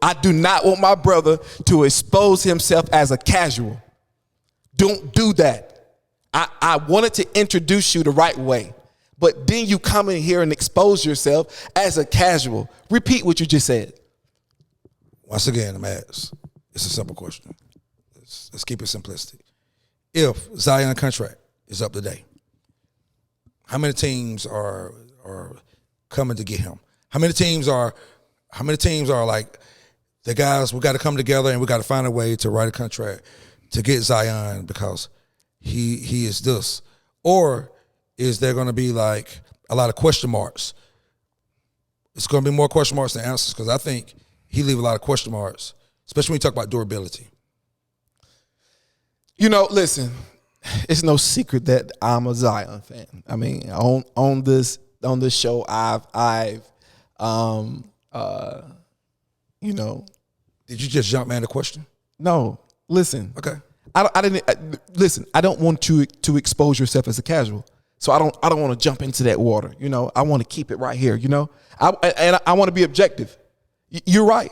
I do not want my brother to expose himself as a casual. Don't do that. I wanted to introduce you the right way. But then you come in here and expose yourself as a casual. Repeat what you just said. Once again, I'm asked. It's a simple question. Let's keep it simplistic. If Zion contract is up today, how many teams are coming to get him? How many teams are like, the guys, we got to come together and we got to find a way to write a contract to get Zion because he is this? Or is there going to be like a lot of question marks? It's going to be more question marks than answers because I think he leave a lot of question marks, especially when you talk about durability. You know, listen, it's no secret that I'm a Zion fan. I mean, on this show, I've you know. Did you just jump man the question? No, listen. Okay. I didn't listen. I don't want you to expose yourself as a casual. So I don't want to jump into that water. You know, I want to keep it right here. You know, I want to be objective. You're right.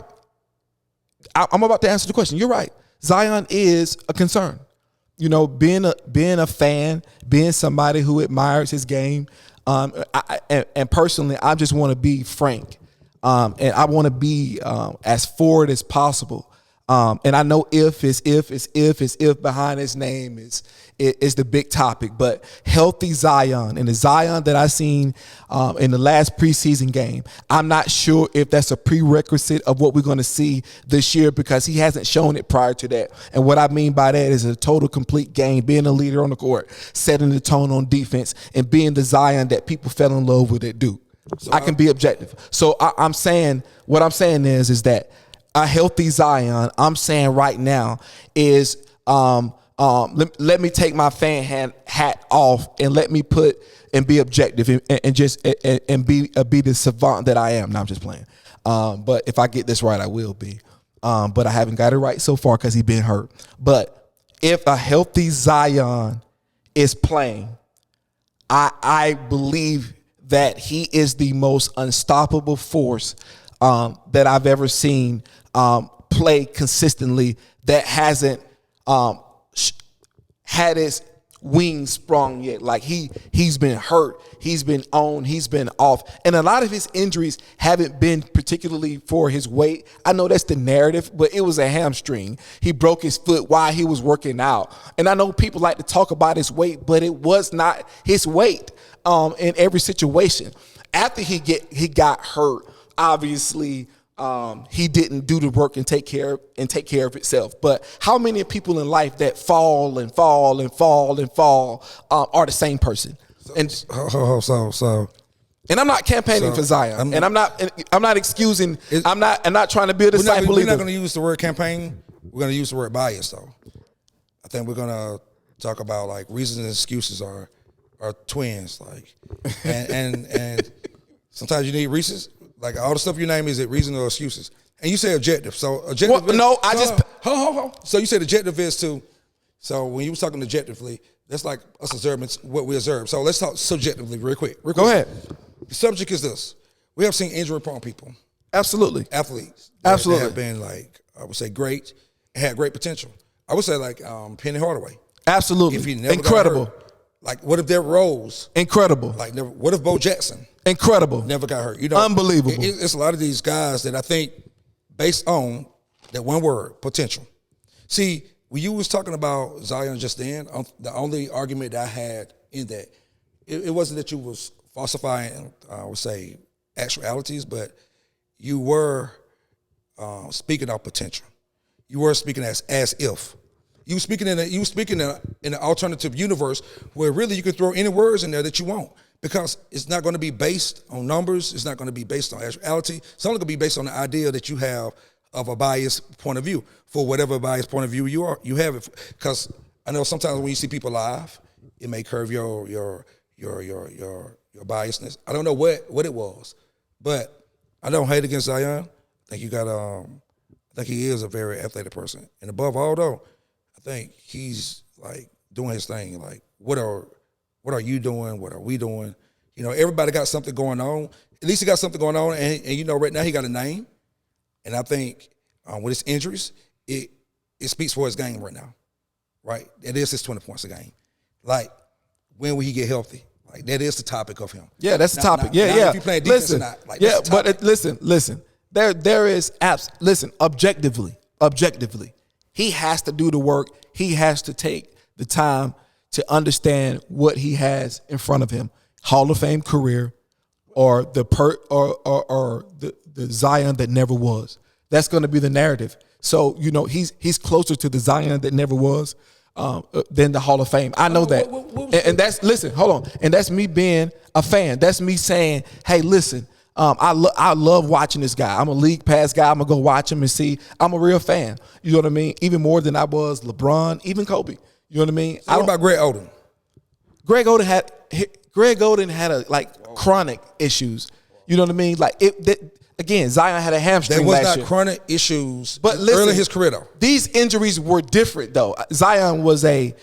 I'm about to answer the question. You're right. Zion is a concern. You know, being a fan, being somebody who admires his game, and personally, I just want to be frank, and I want to be as forward as possible. And I know if behind his name is the big topic, but healthy Zion and the Zion that I seen in the last preseason game, I'm not sure if that's a prerequisite of what we're going to see this year because he hasn't shown it prior to that. And what I mean by that is a total complete game, being a leader on the court, setting the tone on defense, and being the Zion that people fell in love with at Duke. So I can be objective. So I'm saying, what I'm saying is that a healthy Zion, I'm saying right now, is let me take my fan hat off and let me be objective and just be the savant that I am. No, I'm just playing. But if I get this right, I will be. But I haven't got it right so far because he's been hurt. But if a healthy Zion is playing, I believe that he is the most unstoppable force that I've ever seen play consistently that hasn't had his wings sprung yet. Like he's been hurt, he's been on, he's been off. And a lot of his injuries haven't been particularly for his weight. I know that's the narrative, but it was a hamstring. He broke his foot while he was working out. And I know people like to talk about his weight, but it was not his weight in every situation. After he got hurt, obviously he didn't do the work and take care of itself. But how many people in life that fall and fall and fall and fall are the same person? And I'm not campaigning for Zion, and I'm not excusing. I'm not trying to be a disciple. We're not going to use the word campaign. We're going to use the word bias, though. I think we're going to talk about like reasons and excuses are twins, like, and sometimes you need reasons. Like all the stuff you name, is it reason or excuses? And you say objective. So objective. Well, no, I just. So you said objective is to. So when you was talking objectively, that's like us observing what we observe. So let's talk subjectively real quick. Go ahead. The subject is this: we have seen injury-prone people. Absolutely. Athletes. Absolutely. That have been like, I would say, great, had great potential. I would say like Penny Hardaway. Absolutely. If he never incredible. Got hurt, like what if Derrick Rose? Incredible. Like what if Bo Jackson? Incredible. Never got hurt. You know, unbelievable. It's a lot of these guys that I think, based on that one word, potential. See, when you was talking about Zion just then, the only argument that I had in that, it wasn't that you was falsifying, I would say, actualities, but you were speaking of potential. You were speaking as if. You were speaking in an alternative universe where really you can throw any words in there that you want. Because it's not going to be based on numbers. It's not going to be based on actuality. It's only going to be based on the idea that you have of a biased point of view for whatever biased point of view you have it. Because I know sometimes when you see people live, it may curve your biasness. I don't know what it was, but I don't hate against Zion. I think I think he is a very athletic person, and above all, though, I think he's like doing his thing. Like what are you doing? What are we doing? You know, everybody got something going on. At least he got something going on, and you know, right now he got a name. And I think with his injuries, it speaks for his game right now, right? It is his 20 points a game. Like, when will he get healthy? Like, that is the topic of him. Yeah, that's the topic. Yeah. If you play defense or not, like, yeah, that's the topic. but listen. There is listen, objectively, he has to do the work. He has to take the time to understand what he has in front of him. Hall of Fame career, or the Zion that never was. That's going to be the narrative. So, he's closer to the Zion that never was than the Hall of Fame. I know that. And that's, listen, hold on. And that's me being a fan. That's me saying, hey, listen, I love watching this guy. I'm a league pass guy. I'm going to go watch him and see. I'm a real fan. You know what I mean? Even more than I was LeBron, even Kobe. You know what I mean? What about Greg Oden? Greg Oden had chronic issues. You know what I mean? Like, again, Zion had a hamstring last year. There was not chronic issues but listen, early in his career, though. These injuries were different, though. Zion was the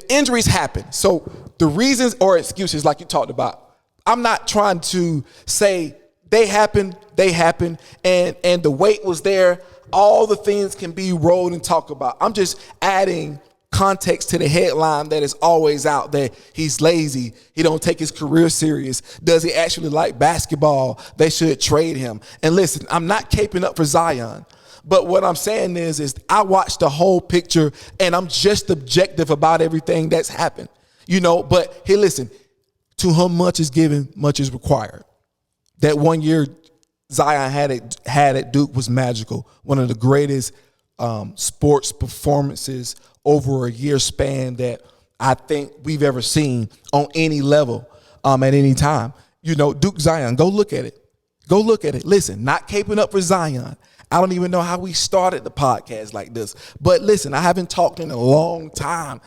injuries happened. So the reasons or excuses, like you talked about, I'm not trying to say they happened, and the weight was there. All the things can be rolled and talked about. I'm just adding context to the headline that is always out there. He's lazy. He don't take his career serious. Does he actually like basketball? They should trade him. And listen, I'm not caping up for Zion. But what I'm saying is I watched the whole picture, and I'm just objective about everything that's happened. But hey, listen, to whom much is given, much is required. That 1 year Zion had at Duke was magical. One of the greatest sports performances over a year span that I think we've ever seen on any level at any time. Duke Zion, go look at it. Listen, not caping up for Zion. I don't even know how we started the podcast like this. But listen, I haven't talked in a long time,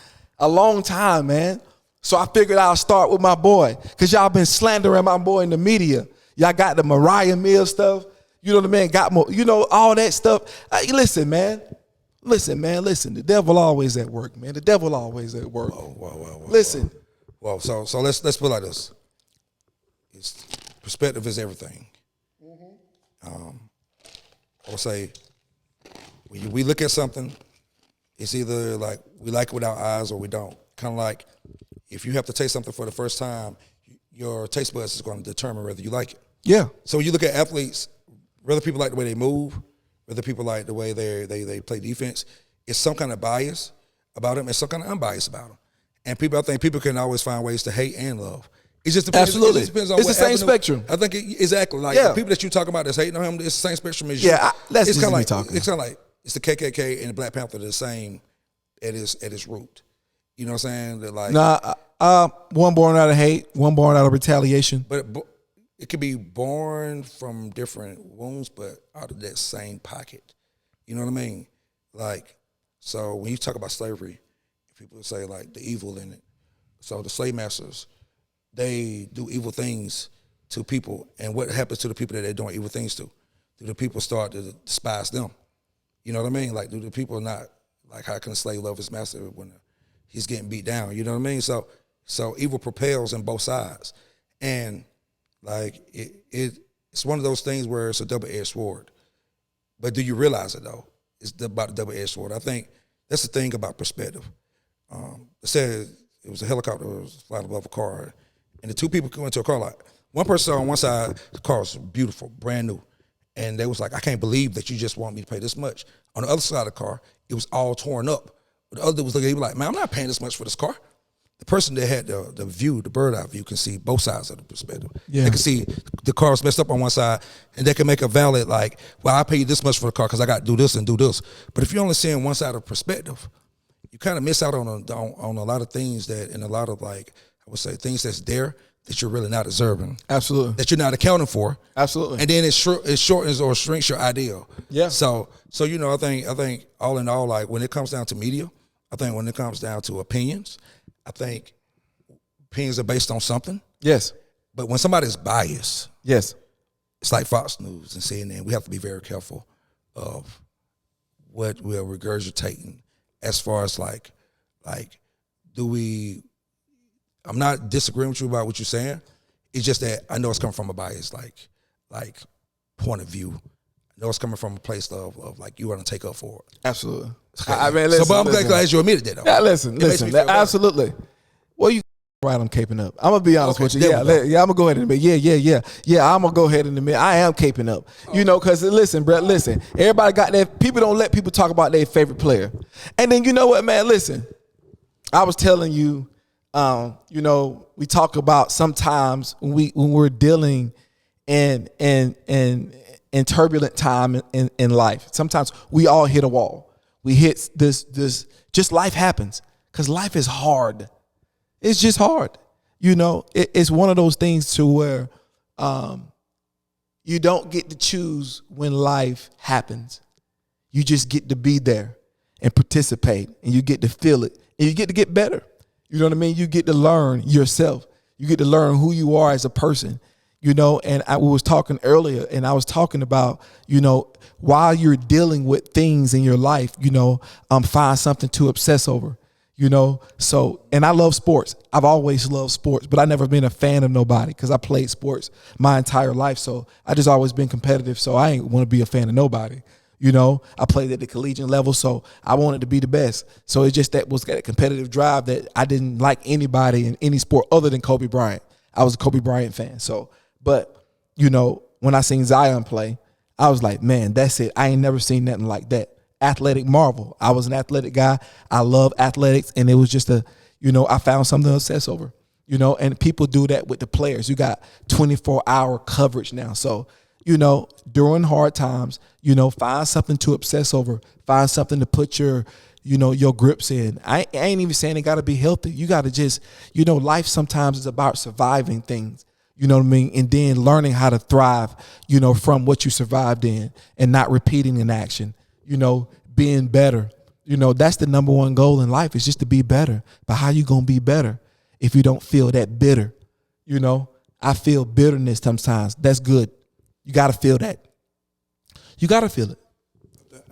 man. So I figured I'll start with my boy, because y'all been slandering my boy in the media. Y'all got the Mariah Mills stuff. You know what I mean? Got more, all that stuff. Listen, man. The devil always at work, man. The devil always at work. Whoa. Listen. Well, so let's put it like this. Perspective is everything. I would say when we look at something, it's either like we like it with our eyes or we don't. Kind of like if you have to taste something for the first time, your taste buds is going to determine whether you like it. Yeah. So when you look at athletes, whether people like the way they move, whether people like the way they play defense, it's some kind of bias about them and some kind of unbiased about them. And I think people can always find ways to hate and love. It just depends. Absolutely. It just depends on it's what the same avenue. spectrum. I think exactly. Like the people that you talk about that's hating on him, it's the same spectrum as you. Yeah, that's it's kind of like talking. It's kind of like it's the KKK and the Black Panther. They're the same at its root. You know what I'm saying? They're like one born out of hate, one born out of retaliation. But it could be born from different wounds, but out of that same pocket. You know what I mean? Like, so when you talk about slavery, people say like the evil in it. So the slave masters, they do evil things to people, and what happens to the people that they're doing evil things to? Do the people start to despise them? You know what I mean? Like, do the people not, like, how can a slave love his master when he's getting beat down? You know what I mean? So evil propels on both sides, and like it's one of those things where it's a double-edged sword. But do you realize it though? It's about a double-edged sword. I think that's the thing about perspective. It said it was a helicopter that was flying above a car, and the two people went to a car lot. One person on one side, the car was beautiful, brand new, and they was like, I can't believe that you just want me to pay this much. On the other side of the car, it was all torn up. But the other was looking, he was like, man, I'm not paying this much for this car. The person that had the view, the bird eye view, can see both sides of the perspective. Yeah. They can see the car was messed up on one side, and they can make a valid, like, well, I pay you this much for the car because I got to do this and do this. But if you're only seeing one side of perspective, you kind of miss out on a lot of things and a lot of, like, I would say, things that's there that you're really not observing. Absolutely. That you're not accounting for. Absolutely. And then it shortens or shrinks your ideal. Yeah. So I think all in all, like, when it comes down to media, I think when it comes down to opinions, I think opinions are based on something. Yes. But when somebody's biased, yes, it's like Fox News and CNN. We have to be very careful of what we're regurgitating as far as like do we, I'm not disagreeing with you about what you're saying. It's just that I know it's coming from a bias, like point of view. I know it's coming from a place of like you want to take up for it. Absolutely. Okay. I mean, listen, so, but I'm glad you admitted that, though. Yeah, listen. Absolutely. Well, you right, I'm caping up. I'm gonna be honest with you. Yeah, I'm gonna go ahead and admit. Yeah. I'm gonna go ahead and admit I am caping up. You know, because listen, Brett. Listen, everybody got that. People don't let people talk about their favorite player. And then you know what, man? Listen, I was telling you, you know, we talk about sometimes when we're dealing in turbulent time in life. Sometimes we all hit a wall. We hit this. Just life happens because life is hard. It's just hard. You know, it's one of those things to where you don't get to choose when life happens. You just get to be there and participate, and you get to feel it, and you get to get better. You know what I mean? You get to learn yourself. You get to learn who you are as a person. You know, and we was talking earlier, and I was talking about, you know, while you're dealing with things in your life, you know, find something to obsess over. You know, so, and I love sports. I've always loved sports, but I never been a fan of nobody because I played sports my entire life. So I just always been competitive. So I ain't want to be a fan of nobody. You know, I played at the collegiate level, so I wanted to be the best. So it's just that competitive drive that I didn't like anybody in any sport other than Kobe Bryant. I was a Kobe Bryant fan. So, but, you know, when I seen Zion play, I was like, man, that's it. I ain't never seen nothing like that. Athletic marvel. I was an athletic guy. I love athletics, and it was just I found something to obsess over, you know, and people do that with the players. You got 24-hour coverage now. So, you know, during hard times, you know, find something to obsess over, find something to put your grips in. I ain't even saying it got to be healthy. You got to just, you know, life sometimes is about surviving things. You know what I mean? And then learning how to thrive, you know, from what you survived in and not repeating an action. You know, being better. You know, that's the number one goal in life is just to be better. But how you going to be better if you don't feel that bitter? You know, I feel bitterness sometimes. That's good. You got to feel that. You got to feel it.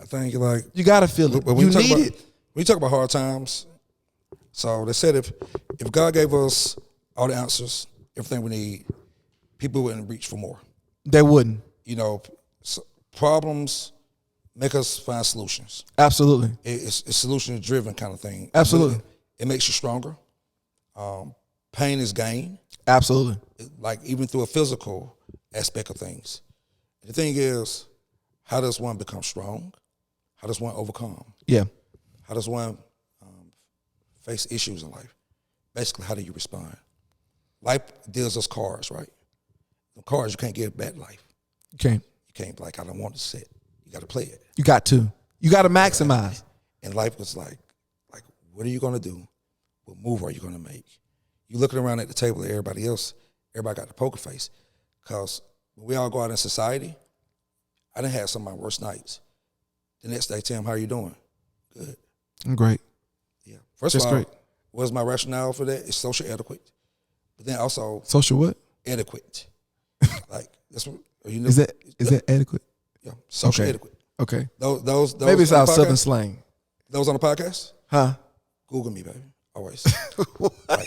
I think like you got to feel it. You need it. When you talk about hard times, so they said if God gave us all the answers, everything we need, people wouldn't reach for more. They wouldn't. You know, problems make us find solutions. Absolutely. It's a solution-driven kind of thing. Absolutely. It makes you stronger. Pain is gain. Absolutely. Like even through a physical aspect of things. The thing is, how does one become strong? How does one overcome? Yeah. How does one face issues in life? Basically, how do you respond? Life deals us cards, right? The cards you can't give back life. You can't. You can't like I don't want to sit. You got to play it. You got to. You got to maximize. And life was like, what are you going to do? What move are you going to make? You looking around at the table at everybody else, everybody got the poker face. Because when we all go out in society, I done had some of my worst nights. The next day, Tim, how are you doing? Good. I'm great. Yeah. First of all, what's my rationale for that? It's social etiquette. But then also social what? Etiquette. Like that's what you know. Is that etiquette? Yeah. Social etiquette. Okay. Those maybe it's our southern slang. Those on the podcast? Huh? Google me, baby. Always. Right.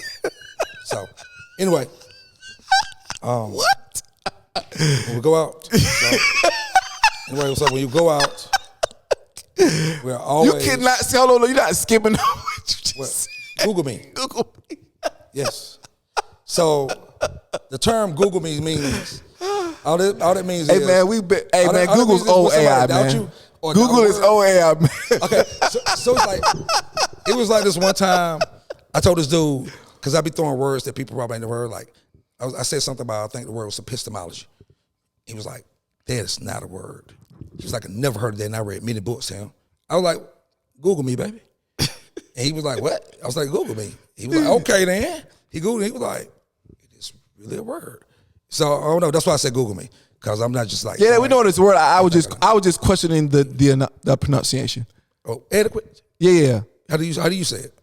So anyway. What? When we go out. Anyway, so when you go out, we're always. You cannot say, hold on, you're not skipping over what you just said. Google me. Google me. Yes. So the term Google me means all that means hey is. Man, Google's old AI, man. Google is old AI, man. Okay, so it's like it was like this one time I told this dude because I be throwing words that people probably ain't never heard. Like I said something about I think the word was epistemology. He was like, that is not a word. He was like, I never heard of that, and I read many books, Sam. I was like, Google me, baby. And he was like, what? I was like, Google me. He was like, okay, then. He Googled. He was like, it's really a word. So I don't know. That's why I said Google me, because I'm not just like. Yeah, we know this word. I was just questioning the pronunciation. Oh, adequate. Yeah. How do you say it?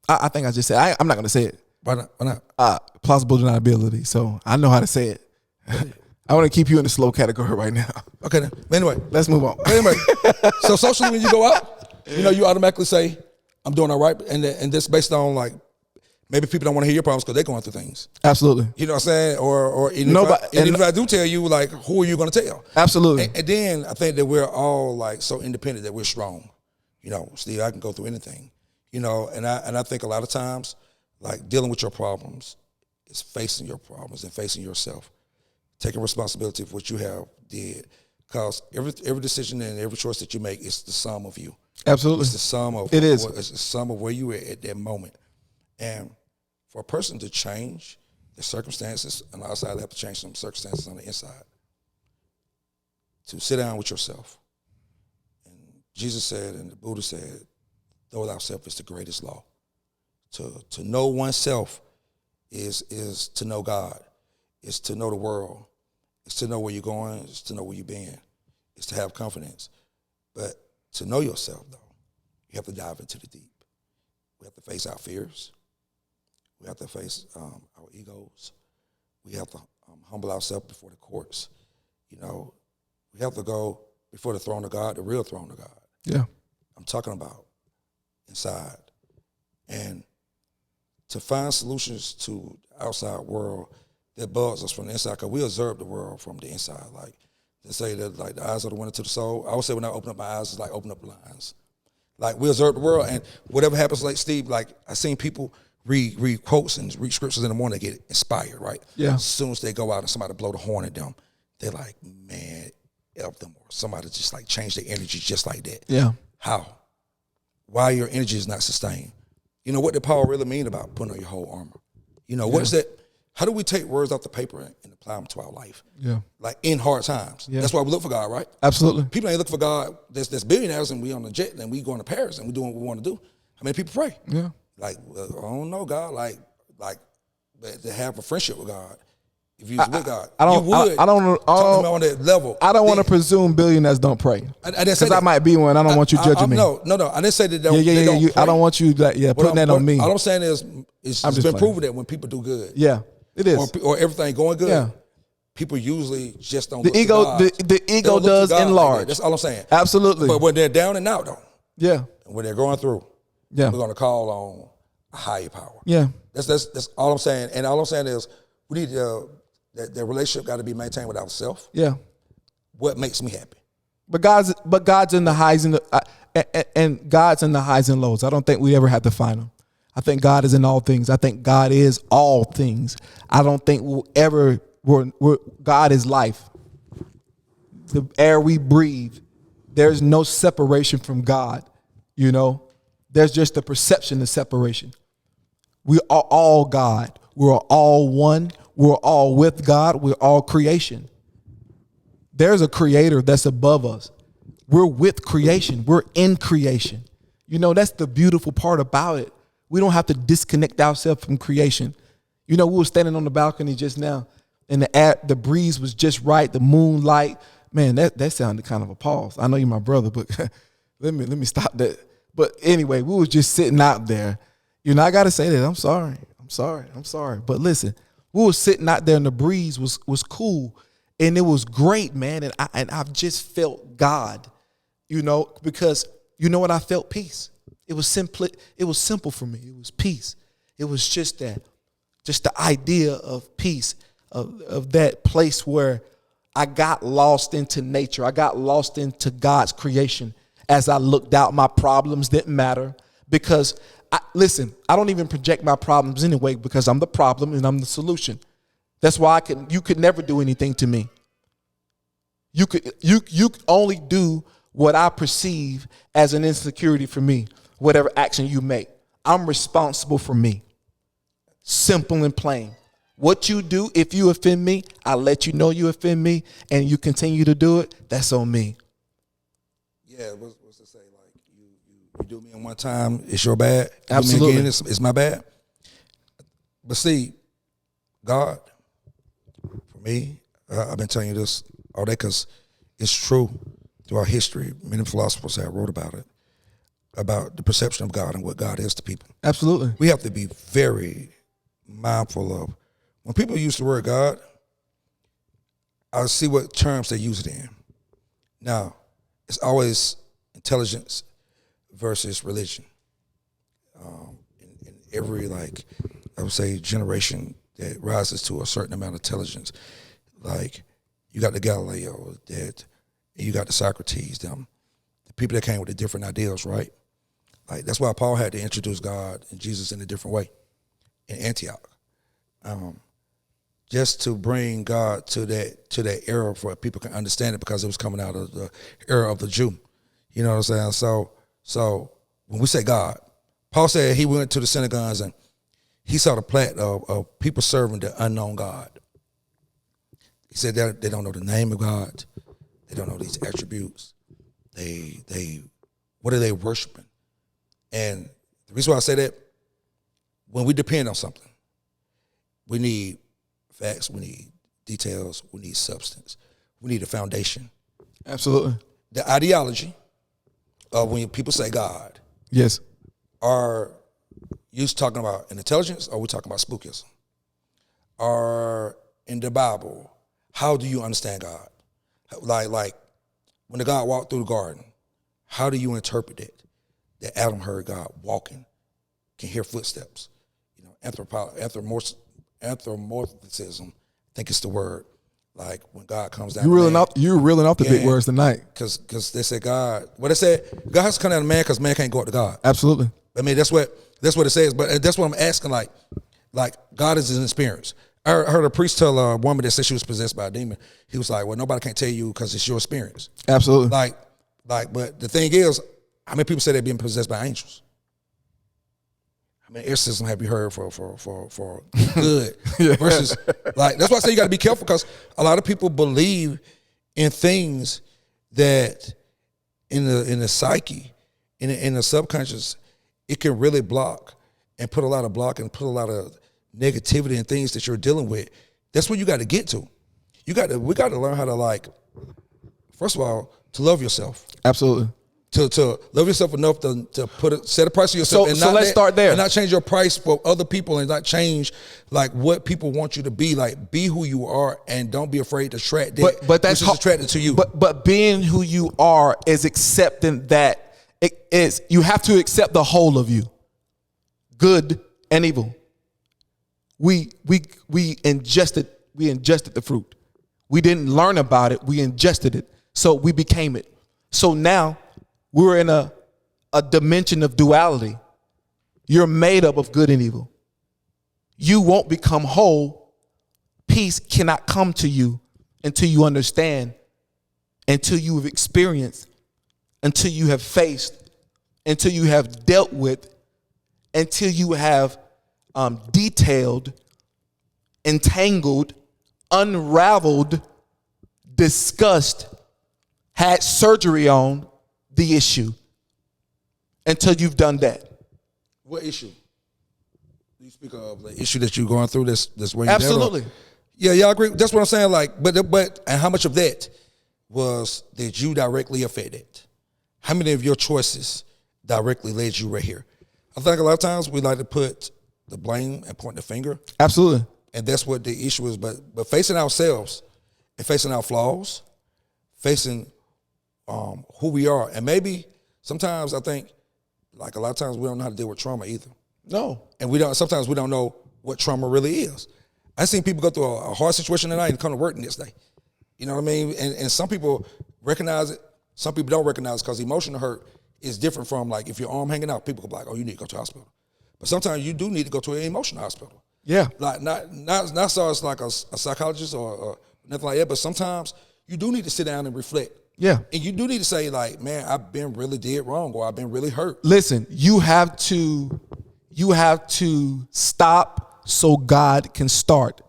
I think I just said. I'm not gonna say it. Why not? Why not? Plausible deniability. So I know how to say it. I want to keep you in the slow category right now. Okay, then. Anyway, let's move on. Anyway, so socially, when you go out, you automatically say, "I'm doing all right," and that's based on like Maybe people don't want to hear your problems because they're going through things. Absolutely. You know what I'm saying? Or even if I do tell you, like, who are you going to tell? Absolutely. And then I think that we're all like so independent that we're strong. You know, Steve, I can go through anything. You know, and I think a lot of times, like, dealing with your problems is facing your problems and facing yourself, taking responsibility for what you have did. Because every decision and every choice that you make is the sum of you. Absolutely. It's the sum of it's the sum of where you were at that moment. And for a person to change their circumstances on the outside, they have to change some circumstances on the inside. To sit down with yourself. And Jesus said, and the Buddha said, know thyself is the greatest law. To know oneself is to know God. It's to know the world. It's to know where you're going. It's to know where you've been. It's to have confidence. But to know yourself, though, you have to dive into the deep. We have to face our fears. We have to face our egos. We have to humble ourselves before the courts. You know, we have to go before the throne of God, the real throne of God. Yeah. I'm talking about inside. And to find solutions to the outside world that bugs us from the inside, because we observe the world from the inside. Like, they say that, like, the eyes are the window to the soul. I always say when I open up my eyes, it's like open up blinds. Like, we observe the world, and whatever happens, like Steve, like, I seen people read quotes and read scriptures in the morning, they get inspired, right? Yeah. As soon as they go out and somebody blow the horn at them, they're like, man, help them. Or somebody just, like, change their energy just like that. Yeah. How? Why your energy is not sustained? You know, what did Paul really mean about putting on your whole armor? You know, what is that? How do we take words off the paper and apply them to our life? Yeah. Like, in hard times. Yeah. That's why we look for God, right? Absolutely. People ain't looking for God. There's billionaires and we on the jet and we going to Paris and we doing what we want to do. How many people pray? Yeah. Like, well, I don't know, God. Like, but to have a friendship with God, if you was with God, I don't want that level. I don't want to presume billionaires don't pray. Because I might be one. I don't want you judging me. No. I didn't say that. They don't pray. I don't want you putting that on me. All I'm saying is, it's been proven that when people do good, yeah, it is, or everything going good, yeah, people usually just don't. The look ego, to God. the ego does enlarge. Like that's all I'm saying. Absolutely. But when they're down and out, though, yeah, and when they're going through, yeah, we're going to call on a higher power. Yeah, that's all I'm saying. And all I'm saying is, we need that relationship got to be maintained with ourselves. Yeah. What makes me happy? But God's in the highs and God's in the highs and lows. I don't think we ever have to find him. I think God is in all things. I think God is all things. I don't think God is life. The air we breathe, there's no separation from God. You know, there's just a perception of separation. We are all God. We're all one. We're all with God. We're all creation. There's a creator that's above us. We're with creation. We're in creation. You know, that's the beautiful part about it. We don't have to disconnect ourselves from creation. You know, we were standing on the balcony just now and the breeze was just right. The moonlight, man, that sounded kind of a pause. I know you're my brother, but let me stop that. But anyway, we were just sitting out there. You know, I got to say that I'm sorry. But listen, we were sitting out there and the breeze was cool and it was great, man. And I've just felt God, you know, because you know what? I felt peace. It was simple for me. It was peace. It was just the idea of peace, of that place where I got lost into nature. I got lost into God's creation. As I looked out, my problems didn't matter because I don't even project my problems anyway because I'm the problem and I'm the solution. That's why you could never do anything to me. You could only do what I perceive as an insecurity for me, whatever action you make. I'm responsible for me. Simple and plain. What you do, if you offend me, I let you know you offend me and you continue to do it, that's on me. Yeah, what's to say? Like you do me in one time, it's your bad. Absolutely. Do me again, it's my bad. But see, God, for me, I've been telling you this all day because it's true. Throughout history, many philosophers have wrote about it, about the perception of God and what God is to people. Absolutely. We have to be very mindful of when people use the word God, I see what terms they use it in. Now, it's always intelligence versus religion. In every I would say, generation that rises to a certain amount of intelligence. Like, you got the Galileo, and you got the Socrates, the people that came with the different ideals, right? Like, that's why Paul had to introduce God and Jesus in a different way in Antioch. Just to bring God to that era for people can understand it, because it was coming out of the era of the Jew. You know what I'm saying? So when we say God, Paul said he went to the synagogues and he saw the plot of people serving the unknown God. He said that they don't know the name of God. They don't know these attributes. They what are they worshiping? And the reason why I say that, when we depend on something, we need facts, we need details, we need substance, we need a foundation. Absolutely. The ideology of when people say God, yes, are you talking about an intelligence, or are we talking about spookism? Or in the Bible, how do you understand God? Like when the God walked through the garden, how do you interpret it? That Adam heard God walking, can hear footsteps. You know, anthropomorphism, I think it's the word. Like when God comes down. You're reeling off the big words tonight. Because they said God. Well, they said God has to come down to man because man can't go up to God. Absolutely. I mean, that's what it says. But that's what I'm asking. Like God is an experience. I heard a priest tell a woman that said she was possessed by a demon. He was like, "Well, nobody can tell you because it's your experience." Absolutely. But the thing is, how many people say they're being possessed by angels? I mean, exorcism have you heard for good versus like, that's why I say you got to be careful, because a lot of people believe in things that in the psyche, in the subconscious, it can really block and put a lot of negativity and things that you're dealing with. That's what you got to get to. We got to learn how to, like, first of all, to love yourself. Absolutely. To love yourself enough to set a price for yourself. So let's start there. And not change your price for other people, and not change like what people want you to be. Like, be who you are and don't be afraid to attract that but that's which is attracted to you. But being who you are is accepting that it is, you have to accept the whole of you, good and evil. We ingested the fruit. We didn't learn about it. We ingested it. So we became it. So now we're in a dimension of duality. You're made up of good and evil. You won't become whole. Peace cannot come to you until you understand, until you have experienced, until you have faced, until you have dealt with, until you have detailed, entangled, unraveled, discussed, had surgery on the issue. Until you've done that. What issue? Do you speak of the issue that you're going through? This way. Absolutely. Yeah, I agree. That's what I'm saying. Like, but and how much of that did you directly affected? How many of your choices directly led you right here? I think a lot of times we like to put the blame and point the finger. Absolutely. And that's what the issue is. But facing ourselves and facing our flaws, facing who we are. And maybe sometimes I think, like, a lot of times we don't know how to deal with trauma either. No. And sometimes we don't know what trauma really is. I've seen people go through a hard situation tonight and come to work the next day. You know what I mean? And some people recognize it. Some people don't recognize it, because emotional hurt is different from, like, if your arm hanging out, people go like, oh, you need to go to the hospital. But sometimes you do need to go to an emotional hospital. Yeah. Like, not so it's like a psychologist or nothing like that, but sometimes you do need to sit down and reflect. Yeah. And you do need to say, like, man, I've been really did wrong, or I've been really hurt. Listen, you have to stop so God can start.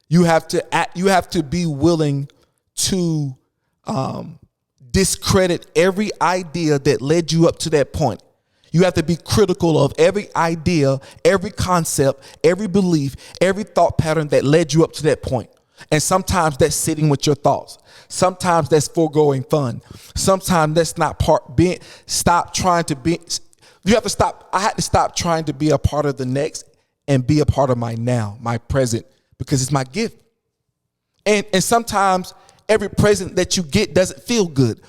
You have to be willing to discredit every idea that led you up to that point. You have to be critical of every idea, every concept, every belief, every thought pattern that led you up to that point. And sometimes that's sitting with your thoughts. Sometimes that's foregoing fun. Sometimes that's not stop trying to be. You have to stop. I had to stop trying to be a part of the next and be a part of my now, my present, because it's my gift. And sometimes every present that you get doesn't feel good.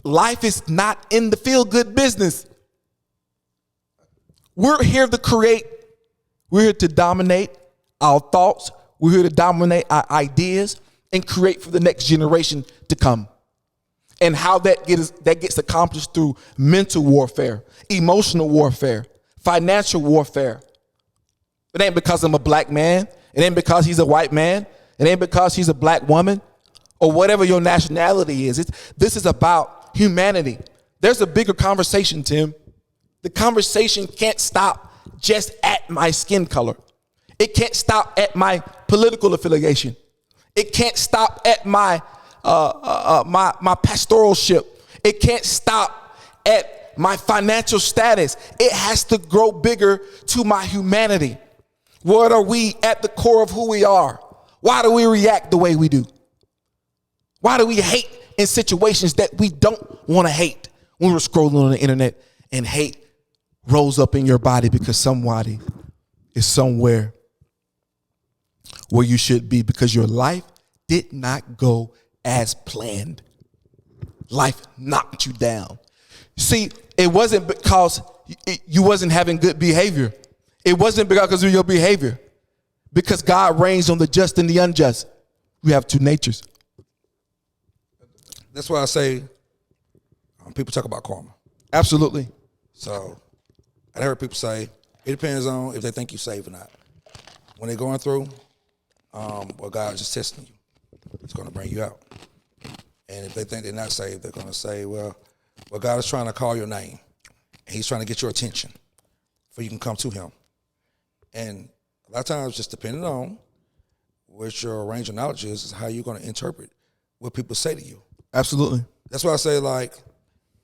Life is not in the feel good business. We're here to create We're here to dominate our thoughts. We're here to dominate our ideas and create for the next generation to come. And how that gets accomplished through mental warfare, emotional warfare, financial warfare. It ain't because I'm a black man. It ain't because he's a white man. It ain't because she's a black woman or whatever your nationality is. This is about humanity. There's a bigger conversation, Tim. The conversation can't stop just at my skin color. It can't stop at my political affiliation. It can't stop at my pastoralship. It can't stop at my financial status. It has to grow bigger to my humanity. What are we at the core of who we are? Why do we react the way we do? Why do we hate in situations that we don't want to hate when we're scrolling on the internet and hate rolls up in your body because somebody is somewhere where you should be because your life did not go as planned. Life knocked you down. See, it wasn't because you wasn't having good behavior. It wasn't because of your behavior. Because God reigns on the just and the unjust. We have two natures. That's why I say people talk about karma. Absolutely. So I heard people say it depends on if they think you're saved or not. When they're going through, well, God's just testing you. It's going to bring you out. And if they think they're not saved, they're going to say, well, God is trying to call your name. And he's trying to get your attention so you can come to him. And a lot of times, just depending on what your range of knowledge is how you're going to interpret what people say to you. Absolutely. That's why I say, like,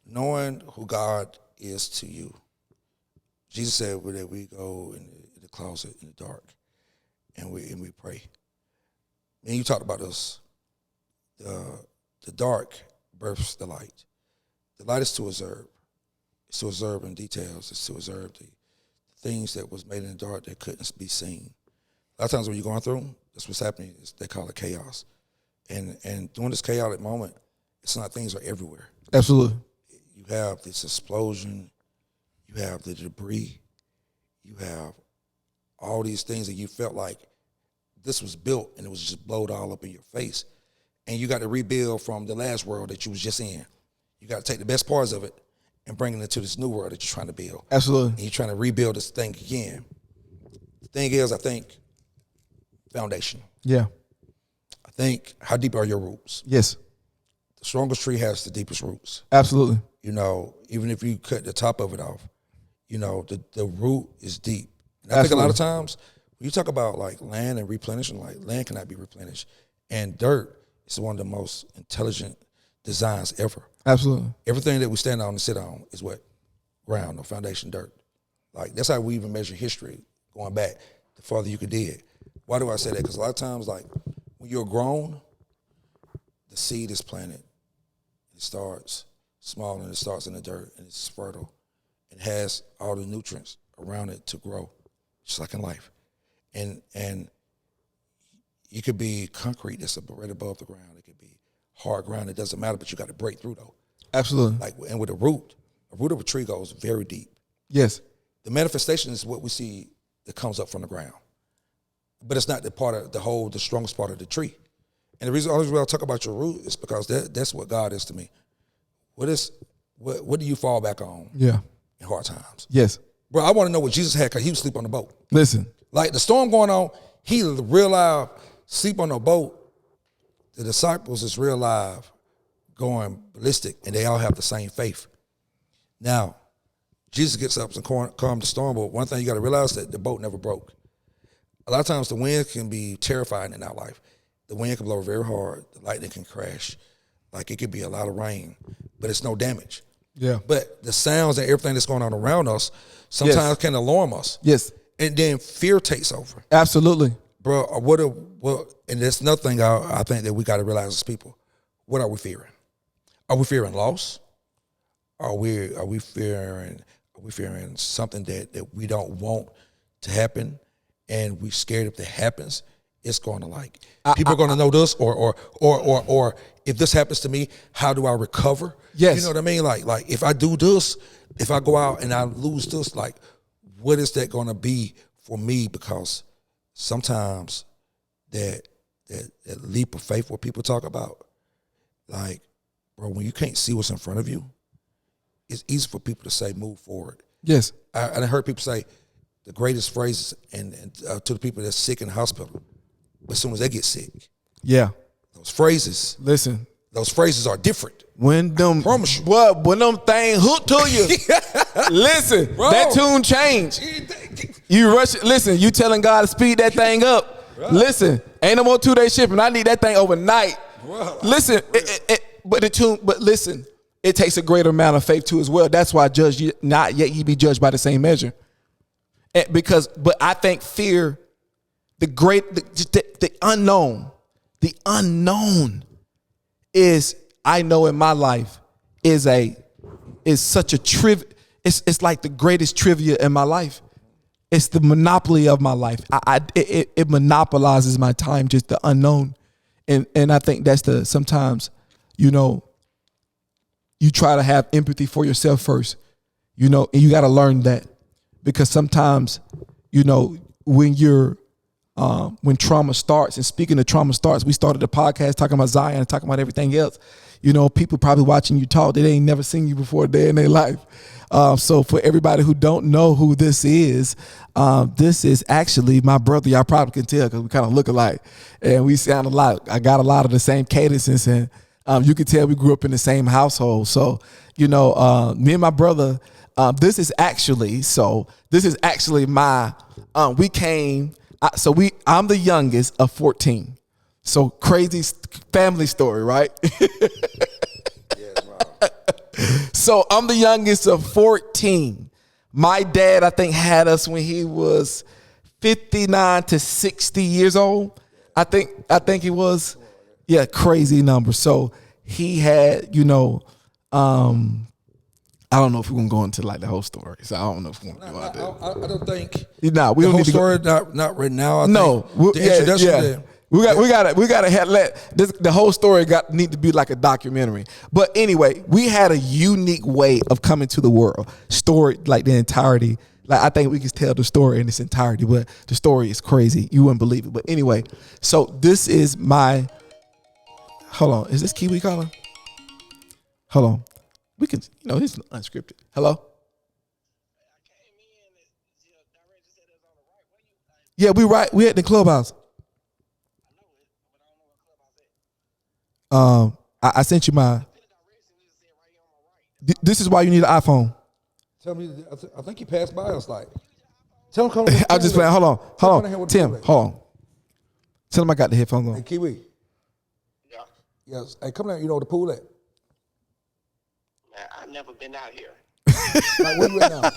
knowing who God is to you. Jesus said that we go in the closet in the dark and we pray. And you talked about this. The dark births the light. The light is to observe. It's to observe in details. It's to observe the things that was made in the dark that couldn't be seen. A lot of times when you're going through, that's what's happening. They call it chaos. And during this chaotic moment, it's not things are everywhere. Absolutely. You have this explosion. You have the debris. You have all these things that you felt like this was built and it was just blowed all up in your face. And you got to rebuild from the last world that you was just in. You got to take the best parts of it and bring it into this new world that you're trying to build. Absolutely. And you're trying to rebuild this thing again. The thing is, I think, foundation. Yeah. I think, how deep are your roots? Yes. The strongest tree has the deepest roots. Absolutely. You know, even if you cut the top of it off, you know, the root is deep. And I Absolutely. think a lot of times, when you talk about like land and replenishing, like land cannot be replenished. And dirt is one of the most intelligent designs ever. Absolutely. Everything that we stand on and sit on is what? Ground or foundation, dirt. Like, that's how we even measure history, going back, the farther you could dig. Why do I say that? Because a lot of times, like, when you're grown, the seed is planted. It starts small and it starts in the dirt and it's fertile. It has all the nutrients around it to grow, just like in life. And you could be concrete that's right above the ground. It could be hard ground. It doesn't matter, but you got to break through, though. Absolutely. Like, and with a root of a tree goes very deep. Yes. The manifestation is what we see that comes up from the ground. But it's not the part of the strongest part of the tree. And the only reason I talk about your root is because that's what God is to me. What do you fall back on Yeah. in hard times? Yes. Bro, I want to know what Jesus had because he was asleep on the boat. Listen. Like, the storm going on, he real live sleep on the boat. The disciples is real live going ballistic, and they all have the same faith. Now, Jesus gets up and calm the storm, but one thing you got to realize that the boat never broke. A lot of times the wind can be terrifying in our life. The wind can blow very hard. The lightning can crash. Like, it could be a lot of rain, but it's no damage. Yeah. But the sounds and everything that's going on around us sometimes can alarm us. Yes. And then fear takes over. Absolutely. Bro, and there's nothing I think that we got to realize as people. What are we fearing? Are we fearing loss? Are we fearing something that we don't want to happen, and we scared if it happens, it's going to people are going to know this, or if this happens to me, how do I recover? Yes. You know what I mean? Like if I do this, if I go out and I lose this, like, what is that going to be for me because sometimes that leap of faith, what people talk about, like, bro, when you can't see what's in front of you, it's easy for people to say, move forward. Yes. I heard people say the greatest phrases and to the people that's sick in the hospital, but as soon as they get sick, yeah, those phrases are different. When them, promise you. What? When them thing hooked to you, listen, Bro. that tune change. You rush it. Listen, you telling God to speed that thing up. Right. Listen, ain't no more 2-day shipping. I need that thing overnight. Bro. Listen, but listen, it takes a greater amount of faith too as well. That's why judge you not yet ye be judged by the same measure. But I think fear, the unknown is, I know in my life is such a it's like the greatest trivia in my life. It's the monopoly of my life. It monopolizes my time, just the unknown. And I think that's sometimes, you try to have empathy for yourself first, and you got to learn that, because sometimes, when trauma starts, and speaking of trauma starts, we started the podcast talking about Zion and talking about everything else. People probably watching you talk, they ain't never seen you before a day in their life. So for everybody who don't know who this is actually my brother. Y'all probably can tell because we kind of look alike, and we sound a lot. I got a lot of the same cadences, and you can tell we grew up in the same household. So, me and my brother, this is actually my, I'm the youngest of 14. So crazy family story, right? So I'm the youngest of 14. My dad, I think, had us when he was 59 to 60 years old. I think he was, crazy number. So he had, I don't know if we're gonna go into like the whole story. So I don't know if we're gonna go out there. I don't think. Nah, we the don't whole need to story. Not right now. I no, think the introduction. There. We gotta let this, the whole story need to be like a documentary. But anyway, we had a unique way of coming to the world. Story like the entirety. Like I think we can tell the story in its entirety, but the story is crazy. You wouldn't believe it. But anyway, so this is my. Hold on, is this Kiwi calling? Hold on, we can. It's unscripted. Hello. Yeah, we at the clubhouse. I sent you my. This is why you need an iPhone. Tell me, I think he passed by us. Like, tell him come. I'm just playing. Hold on, Tim. Hold on. Tell him I got the headphones on. Hey, Kiwi. Yeah. Yes. Hey, come down. You know where the pool at? Man, I've never been out here. Like, where you at now?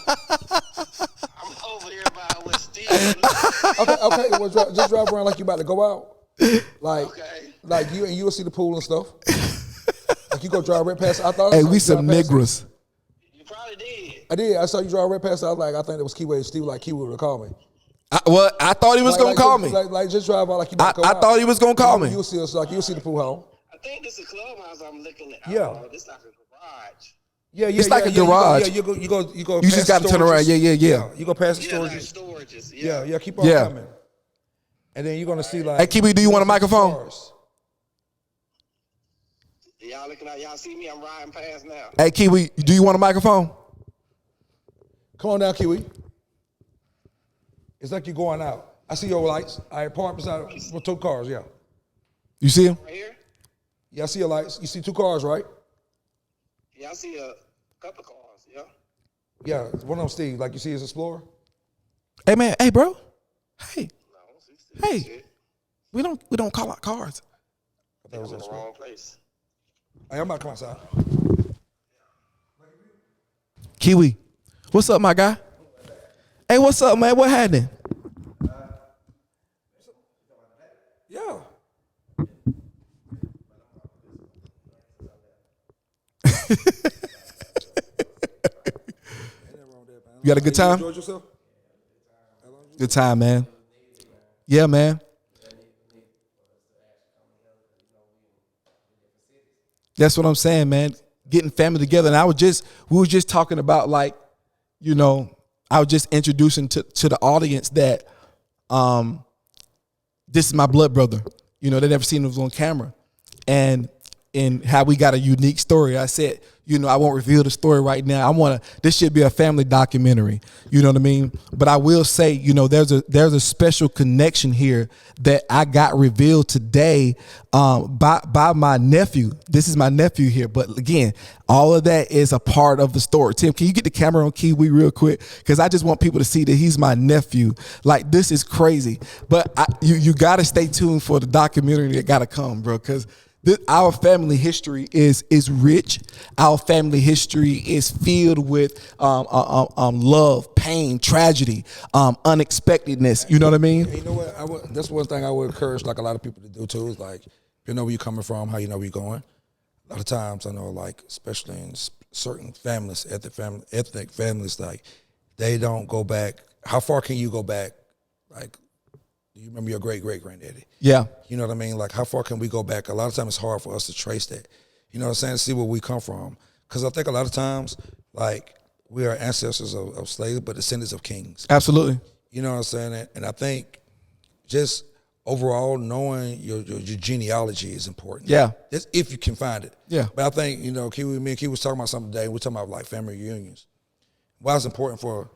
I'm over here by West Steve. Okay. Well, just drive around like you about to go out. Like, Okay. like you'll see the pool and stuff. Like you go drive right past. I thought. Hey, we some niggas. You probably did. I did. I saw you drive right past. I was like, I think it was Kiwi. Steve like Kiwi would have called me. I thought he was gonna call me. Like just drive out like you about to go out. I thought he was gonna call me. You'll see us. Like you'll see the pool hall. I think this is a clubhouse I'm looking at. Yeah. Oh, this is like a garage. Yeah. It's like a garage. You go. You just got to turn around. Yeah. You go past the Yeah, like storages. storages. Yeah. Keep on coming. And then you're gonna see like. Hey, Kiwi, do you want a microphone? Cars. Y'all looking out. Y'all see me? I'm riding past now. Hey, Kiwi, do you want a microphone? Come on down, Kiwi. It's like you're going out. I see your lights. I parked beside with 2 cars. Yeah. You see him? Right here? Yeah, I see your lights. You see 2 cars, right? Yeah, I see a couple of cars. Yeah. Yeah, one of them, Steve. Like you see his Explorer. Hey, man. Hey, bro. Hey. No, Hey. We don't call out cars. I think I'm in the wrong place. Hey, I'm about to come outside. Kiwi, what's up, my guy? Hey, what's up, man? What happened? Yeah. You got a good time? You enjoyed yourself? Good time, man. Yeah, man. That's what I'm saying, man. Getting family together. And we were just talking about like, I was just introducing to the audience that this is my blood brother. You know, they never seen us on camera. And how we got a unique story. I said, you know, I won't reveal the story right now. This should be a family documentary. You know what I mean? But I will say, you know, there's a special connection here that I got revealed today by my nephew. This is my nephew here. But again, all of that is a part of the story. Tim, can you get the camera on Kiwi real quick? Because I just want people to see that he's my nephew. Like, this is crazy. But you got to stay tuned for the documentary that got to come, bro, because our family history is rich. Our family history is filled with love, pain, tragedy, unexpectedness. You know what I mean? You know what? That's one thing I would encourage, like, a lot of people to do too. Is like, you know where you're coming from, how you know where you're going. A lot of times, I know, like, especially in certain families, ethnic families, like, they don't go back. How far can you go back? Like, do you remember your great-great-granddaddy? Yeah. You know what I mean? Like, how far can we go back? A lot of times it's hard for us to trace that. You know what I'm saying? To see where we come from. Because I think a lot of times, like, we are ancestors of slaves, but descendants of kings. Absolutely. You know what I'm saying? And I think just overall knowing your genealogy is important. Yeah. That's if you can find it. Yeah. But I think, you know, me and Kiwi was talking about something today. We're talking about, like, family reunions. Why it's important for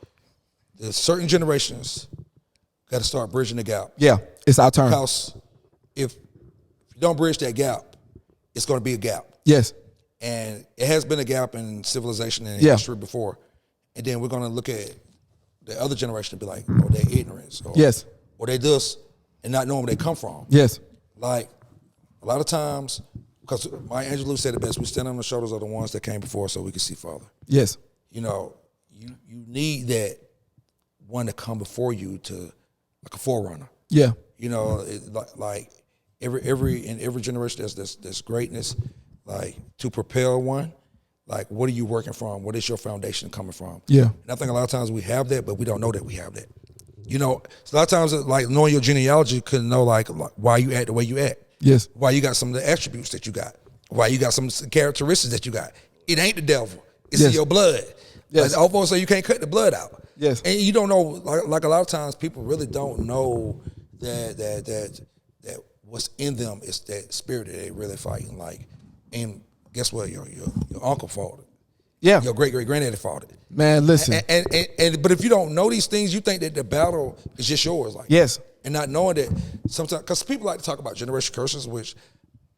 the certain generations got to start bridging the gap. Yeah, it's our turn. Because if you don't bridge that gap, it's going to be a gap. Yes. And it has been a gap in civilization and history before. And then we're going to look at the other generation and be like, oh, they're ignorance. Or, yes. Or they this and not knowing where they come from. Yes. Like, a lot of times, because Maya Angelou said it best, we stand on the shoulders of the ones that came before so we can see farther. Yes. You know, you need that one to come before you to, like a forerunner. Yeah. You know, like in every generation there's greatness. Like, to propel one, like, what are you working from? What is your foundation coming from? Yeah. And I think a lot of times we have that, but we don't know that we have that. You know, so a lot of times, like, knowing your genealogy could know, like why you act the way you act. Yes. Why you got some of the attributes that you got. Why you got some characteristics that you got. It ain't the devil. It's in your blood. Yes. Like, all folks say you can't cut the blood out. Yes. And you don't know, like a lot of times people really don't know that what's in them is that spirit that they really fighting. Like, and guess what? Your uncle fought it. Yeah. Your great-great-granddaddy fought it. Man, listen. And but if you don't know these things, you think that the battle is just yours. Like, yes. And not knowing that sometimes, because people like to talk about generation curses, which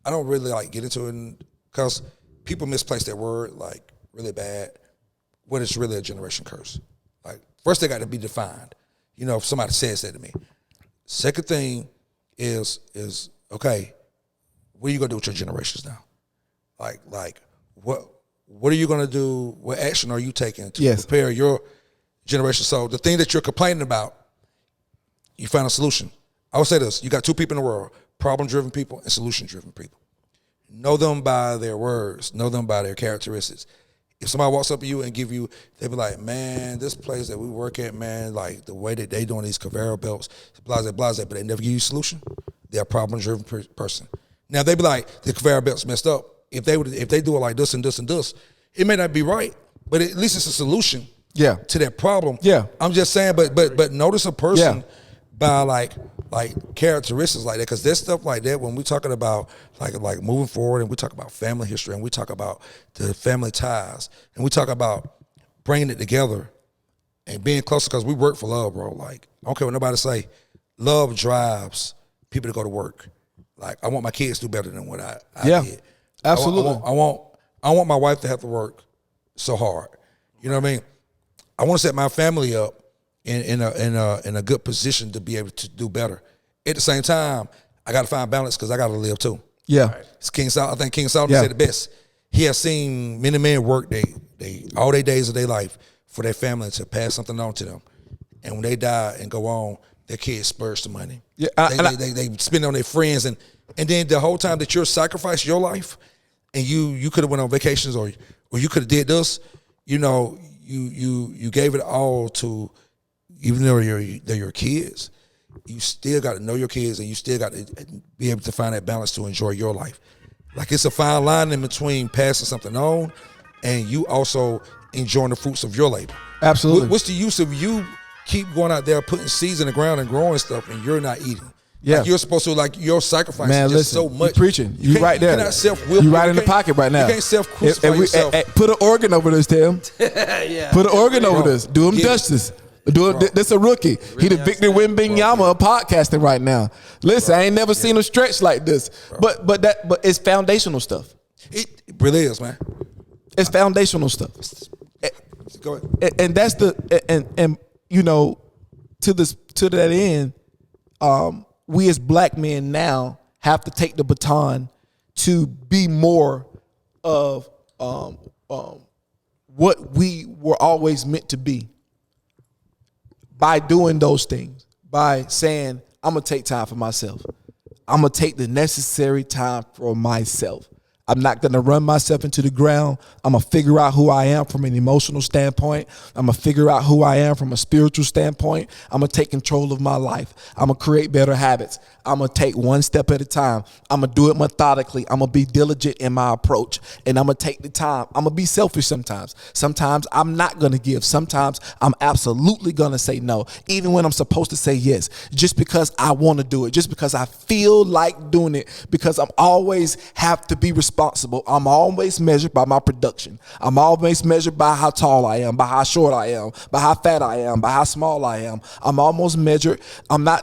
I don't really like get into it, because people misplace that word, like, really bad, when it's really a generation curse. Like, first they got to be defined. You know, if somebody says that to me. Second thing is okay, what are you gonna do with your generations now? Like what are you gonna do? What action are you taking to prepare your generation? So the thing that you're complaining about, you find a solution. I would say this: you got two people in the world: problem-driven people and solution-driven people. Know them by their words. Know them by their characteristics. If somebody walks up to you and give you, they be like, man, this place that we work at, man, like the way that they doing these conveyor belts, blase, but they never give you a solution. They're a problem-driven person. Now, they be like, the conveyor belt's messed up. If they do it like this and this and this, it may not be right, but at least it's a solution to that problem. Yeah. I'm just saying, but notice a person by like characteristics like that, because there's stuff like that when we're talking about like moving forward, and we talk about family history, and we talk about the family ties, and we talk about bringing it together and being closer, because we work for love, bro. Like, I don't care what nobody say, love drives people to go to work. Like, I want my kids to do better than what I did. Absolutely. I want my wife to have to work so hard. You know what I mean? I want to set my family up in a good position to be able to do better. At the same time, I got to find balance, because I got to live too. Yeah. It's King Solomon. I think King Solomon said it best. He has seen many men work all their days of their life for their family to pass something on to them, and when they die and go on, their kids splurge the money. Yeah, they spend it on their friends, and then the whole time that you're sacrificing your life, and you could have went on vacations, or you could have did this, you know, you gave it all to, even though they're your kids, you still got to know your kids, and you still got to be able to find that balance to enjoy your life. Like, it's a fine line in between passing something on and you also enjoying the fruits of your labor. Absolutely. What's the use of you keep going out there putting seeds in the ground and growing stuff and you're not eating? Yeah. Like you're supposed to, like your sacrifice Man, is just listen, so much. you preaching. You right there. You cannot self-will. You right in the pocket right now. You can't self-crucify yourself. Put an organ over this, Tim. Yeah. Put an organ over this. Do him Get it. justice. This a rookie. He the Victor Wembanyama of podcasting right now. Listen, I ain't never seen him stretch like this. But it's foundational stuff. It really is, man. It's foundational stuff. Go ahead. And that's and you know, to that end, we as black men now have to take the baton to be more of what we were always meant to be by doing those things, by saying, I'm going to take time for myself. I'm going to take the necessary time for myself. I'm not going to run myself into the ground. I'm going to figure out who I am from an emotional standpoint. I'm going to figure out who I am from a spiritual standpoint. I'm going to take control of my life. I'm going to create better habits. I'm going to take one step at a time. I'm going to do it methodically. I'm going to be diligent in my approach. And I'm going to take the time. I'm going to be selfish sometimes. Sometimes I'm not going to give. Sometimes I'm absolutely going to say no, even when I'm supposed to say yes, just because I want to do it, just because I feel like doing it, because I'm always have to be responsible. I'm always measured by my production. I'm always measured by how tall I am, by how short I am, by how fat I am, by how small I am. I'm almost measured.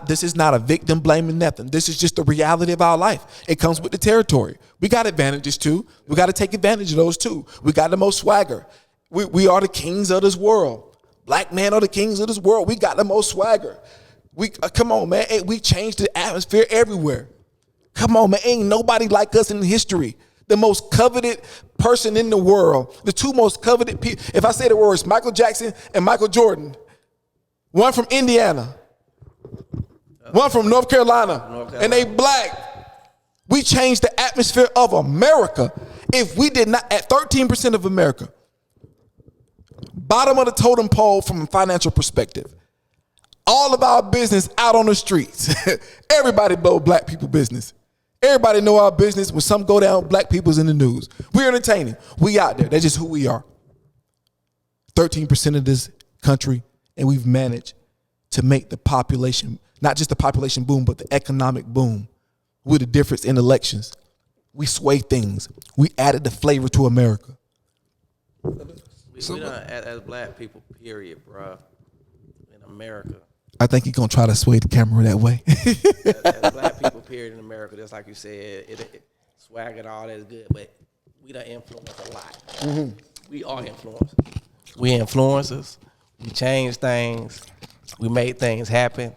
This is not a victim blaming nothing. This is just the reality of our life. It comes with the territory. We got advantages too. We got to take advantage of those too. We got the most swagger. We are the kings of this world. Black men are the kings of this world. We got the most swagger. Come on, man. Hey, we changed the atmosphere everywhere. Come on, man. Ain't nobody like us in history. The most coveted person in the world. The two most coveted people. If I say the words Michael Jackson and Michael Jordan, one from Indiana, one from North Carolina, and they black. We changed the atmosphere of America. If we did not, at 13% of America, bottom of the totem pole from a financial perspective, all of our business out on the streets. Everybody blow black people business. Everybody know our business. When some go down, black people's in the news. We're entertaining. We out there. That's just who we are. 13% of this country, and we've managed to make the population, not just the population boom, but the economic boom with a difference in elections. We sway things. We added the flavor to America. We done, as black people, period, bro, in America. I think he's going to try to sway the camera that way. as black people, period, in America, just like you said, swag and all that's good, but we done influence a lot. Mm-hmm. We are influencers. We influencers. We change things. We make things happen.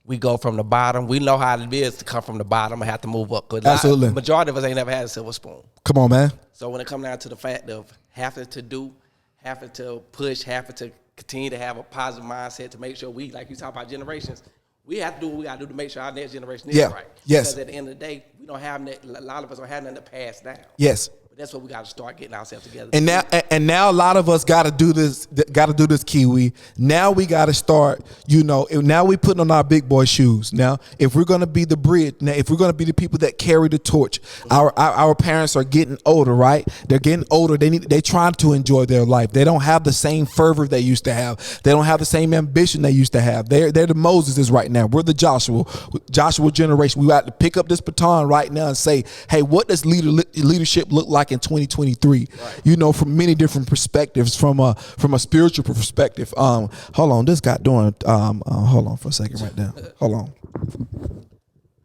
We go from the bottom. We know how it is to come from the bottom and have to move up. Absolutely. The majority of us ain't never had a silver spoon. Come on, man. So when it comes down to the fact of having to do, having to push, having to continue to have a positive mindset to make sure we, like you talk about generations, we have to do what we got to do to make sure our next generation is right. Yes. Because at the end of the day, we don't have a lot of us don't have nothing to pass down. Yes. But that's what we got to start getting ourselves together. And now a lot of us got to do this. Got to do this, Kiwi. Now we got to start. Now we putting on our big boy shoes. Now, if we're gonna be the bridge, now if we're gonna be the people that carry the torch, our parents are getting older, right? They're getting older. They trying to enjoy their life. They don't have the same fervor they used to have. They don't have the same ambition they used to have. They're the Moseses right now. We're the Joshua generation. We got to pick up this baton right now and say, hey, what does leadership look like in 2023? Right. From many different perspectives, from a spiritual perspective. Hold on, this guy doing. Hold on for a second, right now. Hold on.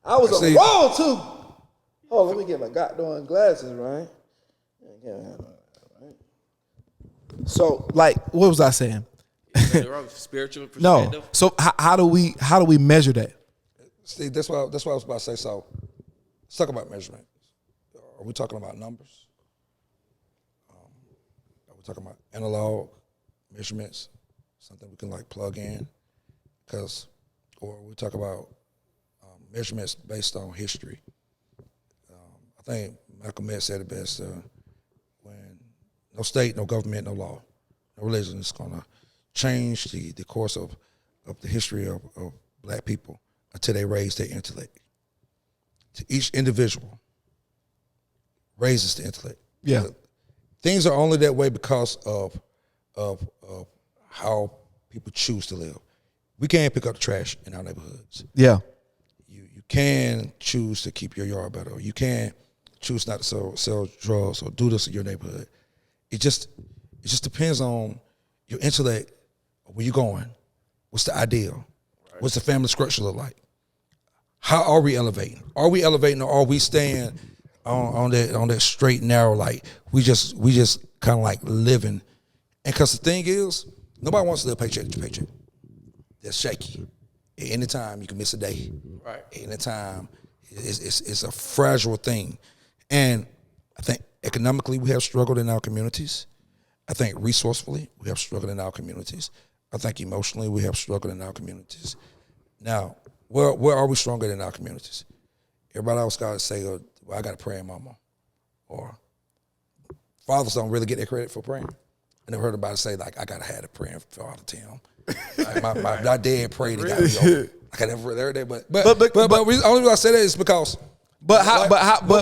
I was on the wall too. Hold on, let me get my goddamn glasses right. So, what was I saying? Spiritual perspective. No. So how do we measure that? See, that's what I was about to say. So let's talk about measurement. Are we talking about numbers? Are we talking about analog measurements? Something we can plug in? Or we talk about measurements based on history. I think Malcolm X said it best, when no state, no government, no law, no religion is going to change the course of the history of black people until they raise their intellect. To each individual raises the intellect. Yeah. Things are only that way because of how people choose to live. We can't pick up the trash in our neighborhoods. Yeah. You can choose to keep your yard better, or you can choose not to sell drugs or do this in your neighborhood. It just depends on your intellect, where you going, what's the ideal, what's the family structure look like, how are we elevating? Are we elevating, or are we staying on that straight and narrow? Like we just kind of like living, and because the thing is, nobody wants to live paycheck to paycheck. That's shaky. At any time you can miss a day. Right. At any time, it's a fragile thing, and I think economically we have struggled in our communities. I think resourcefully we have struggled in our communities. I think emotionally we have struggled in our communities. Now, where are we stronger than our communities? Everybody else got to say, well, I got to pray, mama. Or fathers don't really get their credit for praying. I never heard anybody say, like, I got to have a praying Father Tim. Like my dad prayed and got me over. Like I never heard that, but only reason I say that is because. But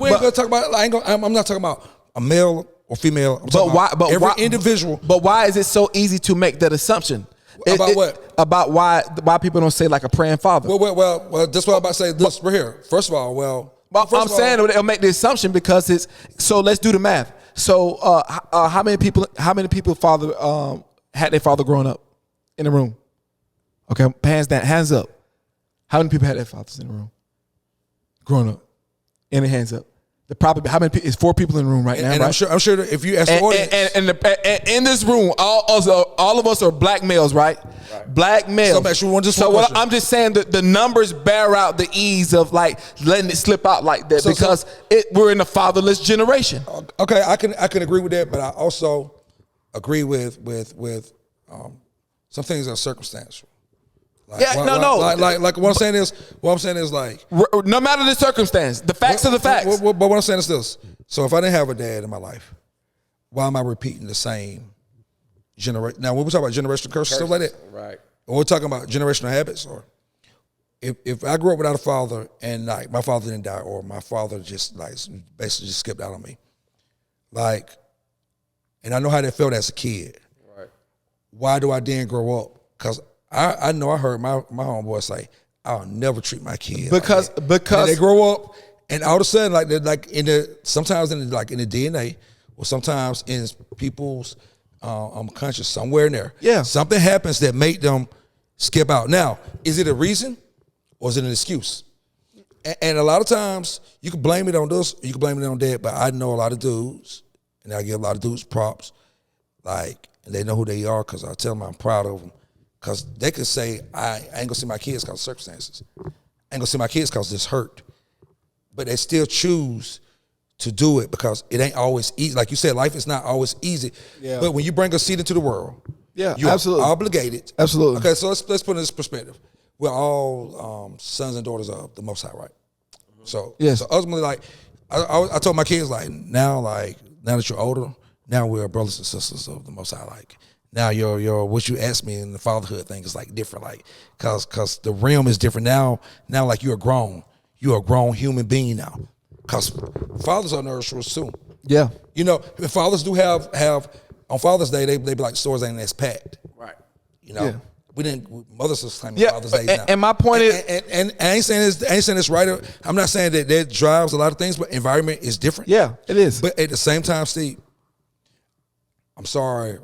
we ain't gonna talk about. I'm not talking about a male or female. Every individual. But why is it so easy to make that assumption? About what? About why people don't say like a praying father. Well, that's what I'm about to say. This right here. First of all, I'm saying they'll make the assumption because it's so. Let's do the math. So how many people father had their father growing up in the room? Okay, hands down, hands up. How many people had their fathers in the room growing up? Any hands up? How many people? It's 4 people in the room right now. And right? I'm sure that if you ask the audience, and in this room, all of us are black males, right? Black males. I'm just saying that the numbers bear out the ease of like letting it slip out like that because we're in a fatherless generation. Okay, I can agree with that, but I also agree with some things that are circumstantial. Like, Like what I'm saying is like no matter the circumstance, the facts are the facts. But what I'm saying is this: so if I didn't have a dad in my life, why am I repeating the same generation? Now, when we talk about generational curses, stuff like that, right? When we're talking about generational habits, or if I grew up without a father and like my father didn't die, or my father just like basically just skipped out on me, like, and I know how that felt as a kid. Right. Why do I then grow up? Because I know I heard my homeboy say, I'll never treat my kids because they grow up and all of a sudden sometimes in the DNA or sometimes in people's conscious somewhere in there. Yeah. Something happens that make them skip out. Now, is it a reason or is it an excuse? And a lot of times you can blame it on this, or you can blame it on that, but I know a lot of dudes, and I give a lot of dudes props, like, and they know who they are because I tell them I'm proud of them. Because they could say, I ain't going to see my kids because of circumstances. I ain't going to see my kids because this hurt. But they still choose to do it because it ain't always easy. Like you said, life is not always easy. Yeah. But when you bring a seed into the world, you're absolutely obligated. Absolutely. Okay, so let's put it in this perspective. We're all sons and daughters of the Most High, right? So, yes. So ultimately, like, I told my kids, now that you're older, now we're brothers and sisters of the Most High, like. Now your what you asked me in the fatherhood thing is like different, like cause the realm is different now like you're a grown human being now. Cause fathers are nurturers too. Yeah. You know, fathers do have on Father's Day they be like stores ain't as packed. Right. You know. Yeah. We didn't mothers are claiming Father's Day now. And my point is and I ain't saying this right. I'm not saying that drives a lot of things, but environment is different. Yeah, it is. But at the same time, Steve, I'm sorry.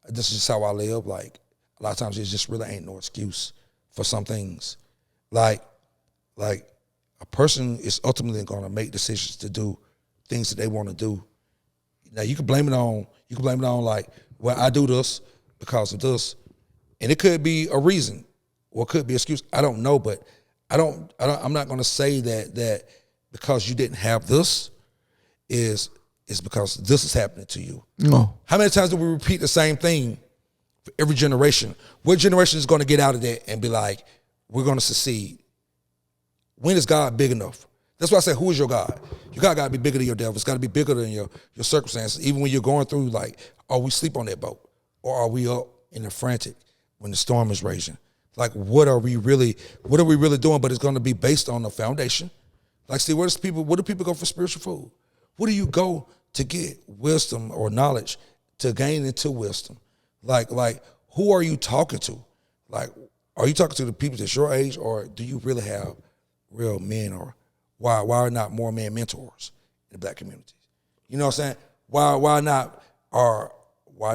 This is just how I live. Like, a lot of times it just really ain't no excuse for some things. Like a person is ultimately going to make decisions to do things that they want to do. Now you can blame it on like, well, I do this because of this, and it could be a reason or it could be an excuse. I don't know, but I'm not going to say that because you didn't have this is because this is happening to you. No. How many times do we repeat the same thing for every generation? What generation is going to get out of that and be like, we're going to succeed? When is God big enough? That's why I say, who is your God? Your God got to be bigger than your devil. It's got to be bigger than your circumstances. Even when you're going through, like, are we sleep on that boat? Or are we up in the frantic when the storm is raging? Like, what are we really doing? But it's going to be based on the foundation. Like, see, where do people go for spiritual food? Where do you go to get wisdom or knowledge to gain into wisdom? Like who are you talking to? Like, are you talking to the people that's your age, or do you really have real men? Or why are not more men mentors in the black communities? You know what I'm saying? Why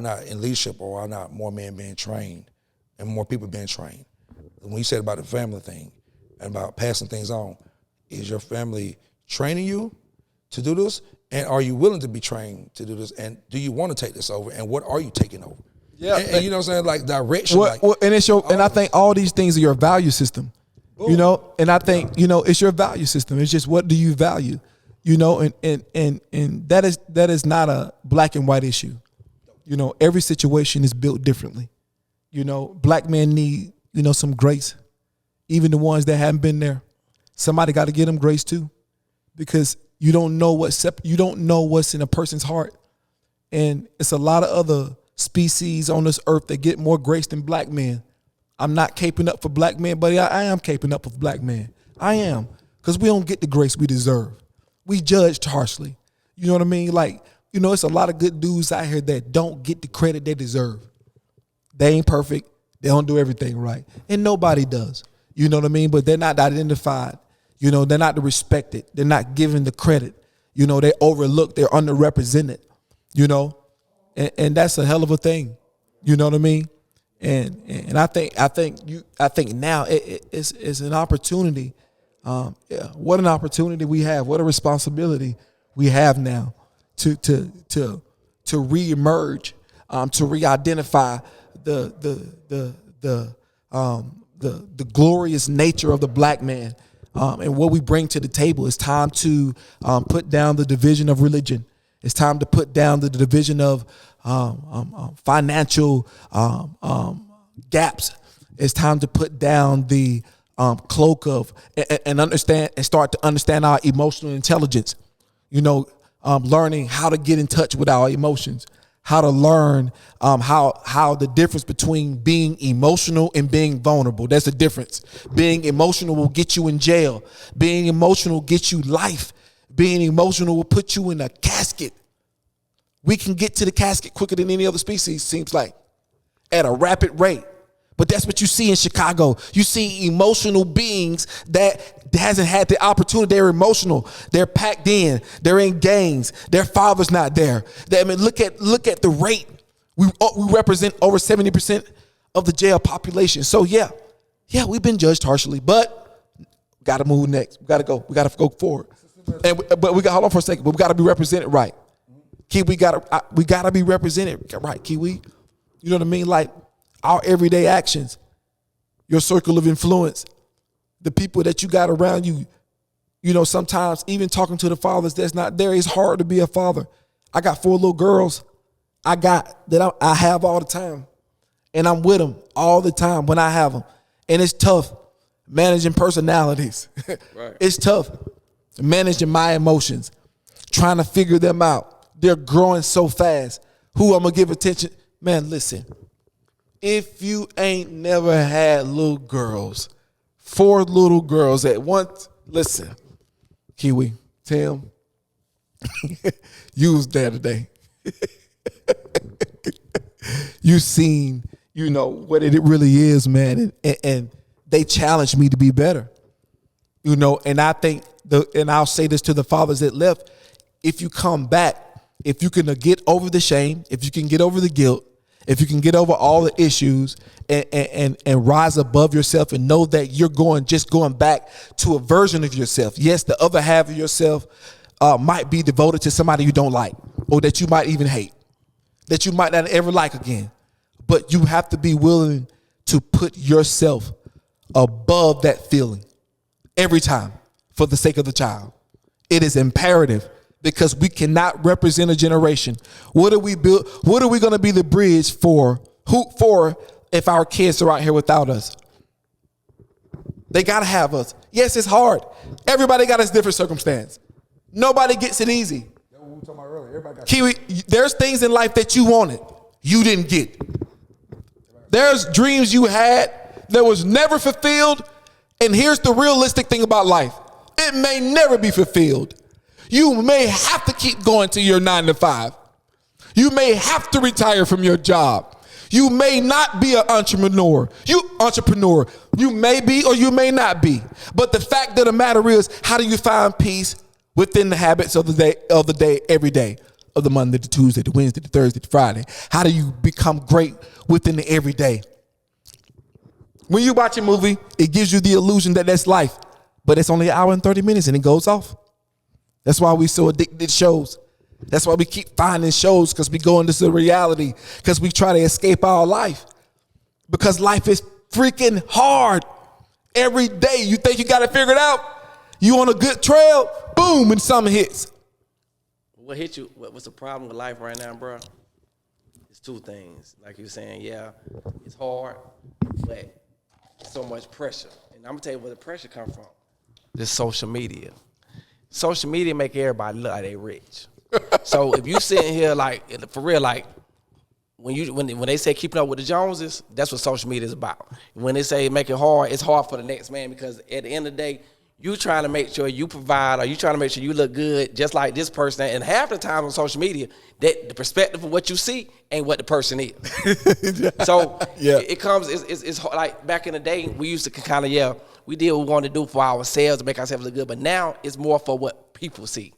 not in leadership, or why not more men being trained and more people being trained? When you said about the family thing and about passing things on, is your family training you to do this? And are you willing to be trained to do this? And do you want to take this over? And what are you taking over? Yeah, and you know what I'm saying, like direction. And it's your, and I think all these things are your value system. Boom. You know, and I think it's your value system. It's just, what do you value? You know, and that is not a black and white issue. You know, every situation is built differently. You know, black men need some grace, even the ones that haven't been there. Somebody got to give them grace too, because you don't know what's in a person's heart, and it's a lot of other species on this earth that get more grace than black men. I'm not caping up for black men, but I am caping up for black men. I am, because we don't get the grace we deserve. We judged harshly. You know what I mean? Like, it's a lot of good dudes out here that don't get the credit they deserve. They ain't perfect. They don't do everything right, and nobody does. You know what I mean? But they're not identified. They're not respected. They're not given the credit. They're overlooked. They're underrepresented. And that's a hell of a thing. You know what I mean? And I think now it's an opportunity. What an opportunity we have. What a responsibility we have now to reemerge, to re-identify the glorious nature of the black man, and what we bring to the table. It's time to put down the division of religion. It's time to put down the division of financial gaps. It's time to put down the cloak of and understand and start to understand our emotional intelligence. Learning how to get in touch with our emotions, how to learn how the difference between being emotional and being vulnerable. There's a difference. Being emotional will get you in jail. Being emotional will get you life. Being emotional will put you in a casket. We can get to the casket quicker than any other species, seems like, at a rapid rate. But that's what you see in Chicago. You see emotional beings that hasn't had the opportunity. They're emotional. They're packed in. They're in gangs. Their father's not there. Look at the rate. We represent over 70% of the jail population. So yeah, we've been judged harshly, but we got to move next. We got to go. We got to go forward. But we got, hold on for a second. But we got to be represented right. Kiwi, we got to be represented right. Kiwi, you know what I mean? Like, our everyday actions, your circle of influence, the people that you got around you. Sometimes even talking to the fathers that's not there, it's hard to be a father. I got 4 little girls I have all the time, and I'm with them all the time when I have them. And it's tough managing personalities. Right. It's tough managing my emotions, trying to figure them out. They're growing so fast. Who I'm going to give attention? Man, listen. If you ain't never had little girls, 4 little girls at once, listen, Kiwi, Tim, you was there today. You seen, what it really is, man, and they challenged me to be better. And I think, and I'll say this to the fathers that left, if you come back, if you can get over the shame, if you can get over the guilt, if you can get over all the issues and rise above yourself and know that you're going back to a version of yourself. Yes, the other half of yourself might be devoted to somebody you don't like, or that you might even hate, that you might not ever like again. But you have to be willing to put yourself above that feeling every time for the sake of the child. It is imperative. Because we cannot represent a generation. What are we build? What are we going to be the bridge for? If our kids are out here without us? They got to have us. Yes, it's hard. Everybody got a different circumstance. Nobody gets it easy. That's what we were talking about earlier. Kiwi, there's things in life that you wanted, you didn't get. There's dreams you had that was never fulfilled. And here's the realistic thing about life. It may never be fulfilled. You may have to keep going to your 9 to 5. You may have to retire from your job. You may not be an entrepreneur. You may be or you may not be. But the fact of the matter is, how do you find peace within the habits of the day, every day? Of the Monday to Tuesday to Wednesday to Thursday to Friday. How do you become great within the everyday? When you watch a movie, it gives you the illusion that that's life. But it's only an hour and 30 minutes and it goes off. That's why we so addicted to shows. That's why we keep finding shows, because we go into the reality, because we try to escape our life. Because life is freaking hard. Every day you think you got it figured out. You on a good trail, boom, and something hits. What hit you? What's the problem with life right now, bro? It's two things. Like you're saying, yeah, it's hard, but so much pressure. And I'm gonna tell you where the pressure come from. This social media. Social media make everybody look like they rich. So if you sitting here like, for real, like when they say keeping up with the Joneses, that's what social media is about. When they say make it hard, it's hard for the next man, because at the end of the day, you trying to make sure you provide, or you trying to make sure you look good just like this person. And half the time on social media, that the perspective of what you see ain't what the person is. So yeah. it comes, it's like back in the day, we used to kind of, we did what we wanted to do for ourselves to make ourselves look good. But now it's more for what people see.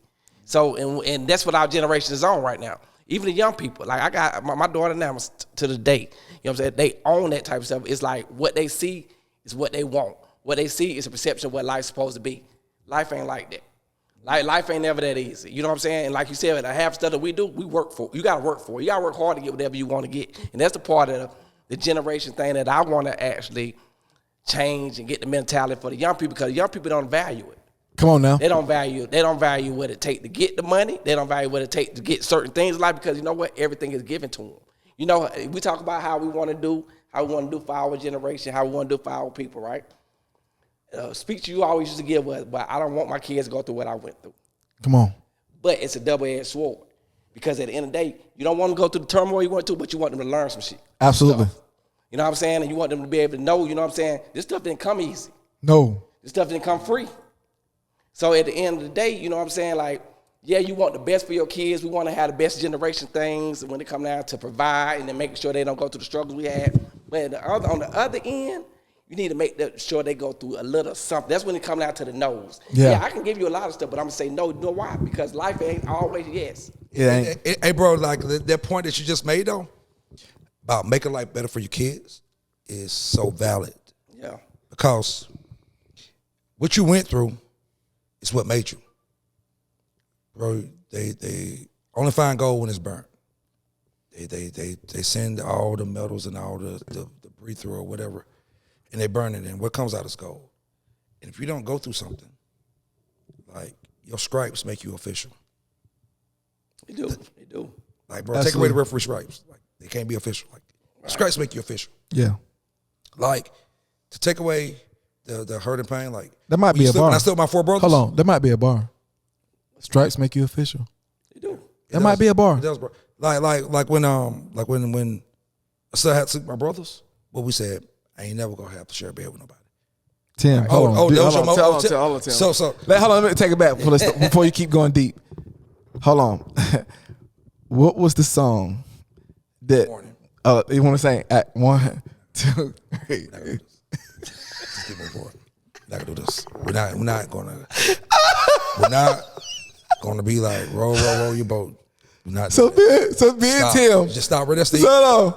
So, and that's what our generation is on right now. Even the young people, like I got my daughter now to the day, you know what I'm saying? They own that type of stuff. It's like what they see is what they want. What they see is a perception of what life's supposed to be. Life ain't like that. Life ain't never that easy. You know what I'm saying? And like you said, the half stuff that we do, we work for. You gotta work for it. You gotta work hard to get whatever you want to get. And that's the part of the generation thing that I want to actually change and get the mentality for the young people, because young people don't value it. Come on now. They don't value what it take to get the money. They don't value what it take to get certain things in life, because you know what? Everything is given to them. You know, we talk about how we want to do for our generation, how we want to do for our people, right? Speech you always used to give was, but I don't want my kids to go through what I went through. Come on. But it's a double-edged sword, because at the end of the day, you don't want them to go through the turmoil you went through, but you want them to learn some shit. Absolutely. So, you know what I'm saying? And you want them to be able to know, you know what I'm saying? This stuff didn't come easy. No. This stuff didn't come free. So at the end of the day, you know what I'm saying? Like, yeah, you want the best for your kids. We want to have the best generation things when it come down to provide and then making sure they don't go through the struggles we had. But on the other end, you need to make sure they go through a little something. That's when it comes down to the no's. Yeah, I can give you a lot of stuff, but I'm going to say no. You know why? Because life ain't always yes. Yeah. Hey, bro, like that point that you just made, though, about making life better for your kids is so valid. Yeah. Because what you went through is what made you. Bro, they only find gold when it's burnt. They send all the metals and all the debris through or whatever, and they burn it, and what comes out is gold. And if you don't go through something, like, your stripes make you official. They do. Like, bro, Absolutely. take away the referee stripes. Like, they can't be official. Like, stripes make you official. Yeah. Like, to take away the hurt and pain, like, That might be a bar. When I still my four brothers. Hold on. That might be a bar. Stripes make you official. They do. That might be a bar. It does, bro. Like when I still had to sleep with my brothers, what we said, I ain't never gonna have to share a bed with nobody. Tim, hold on. that was your Hold on, Tim. hold on, Tim. So Hold on, let me take it back before you keep going deep. Hold on. What was the song that Morning. you want to sing at 1, 2, 3? Just keep moving forward. Not gonna do this. We're not gonna be like row your boat. We're not. So me and Tim. Just stop right there. Steve. So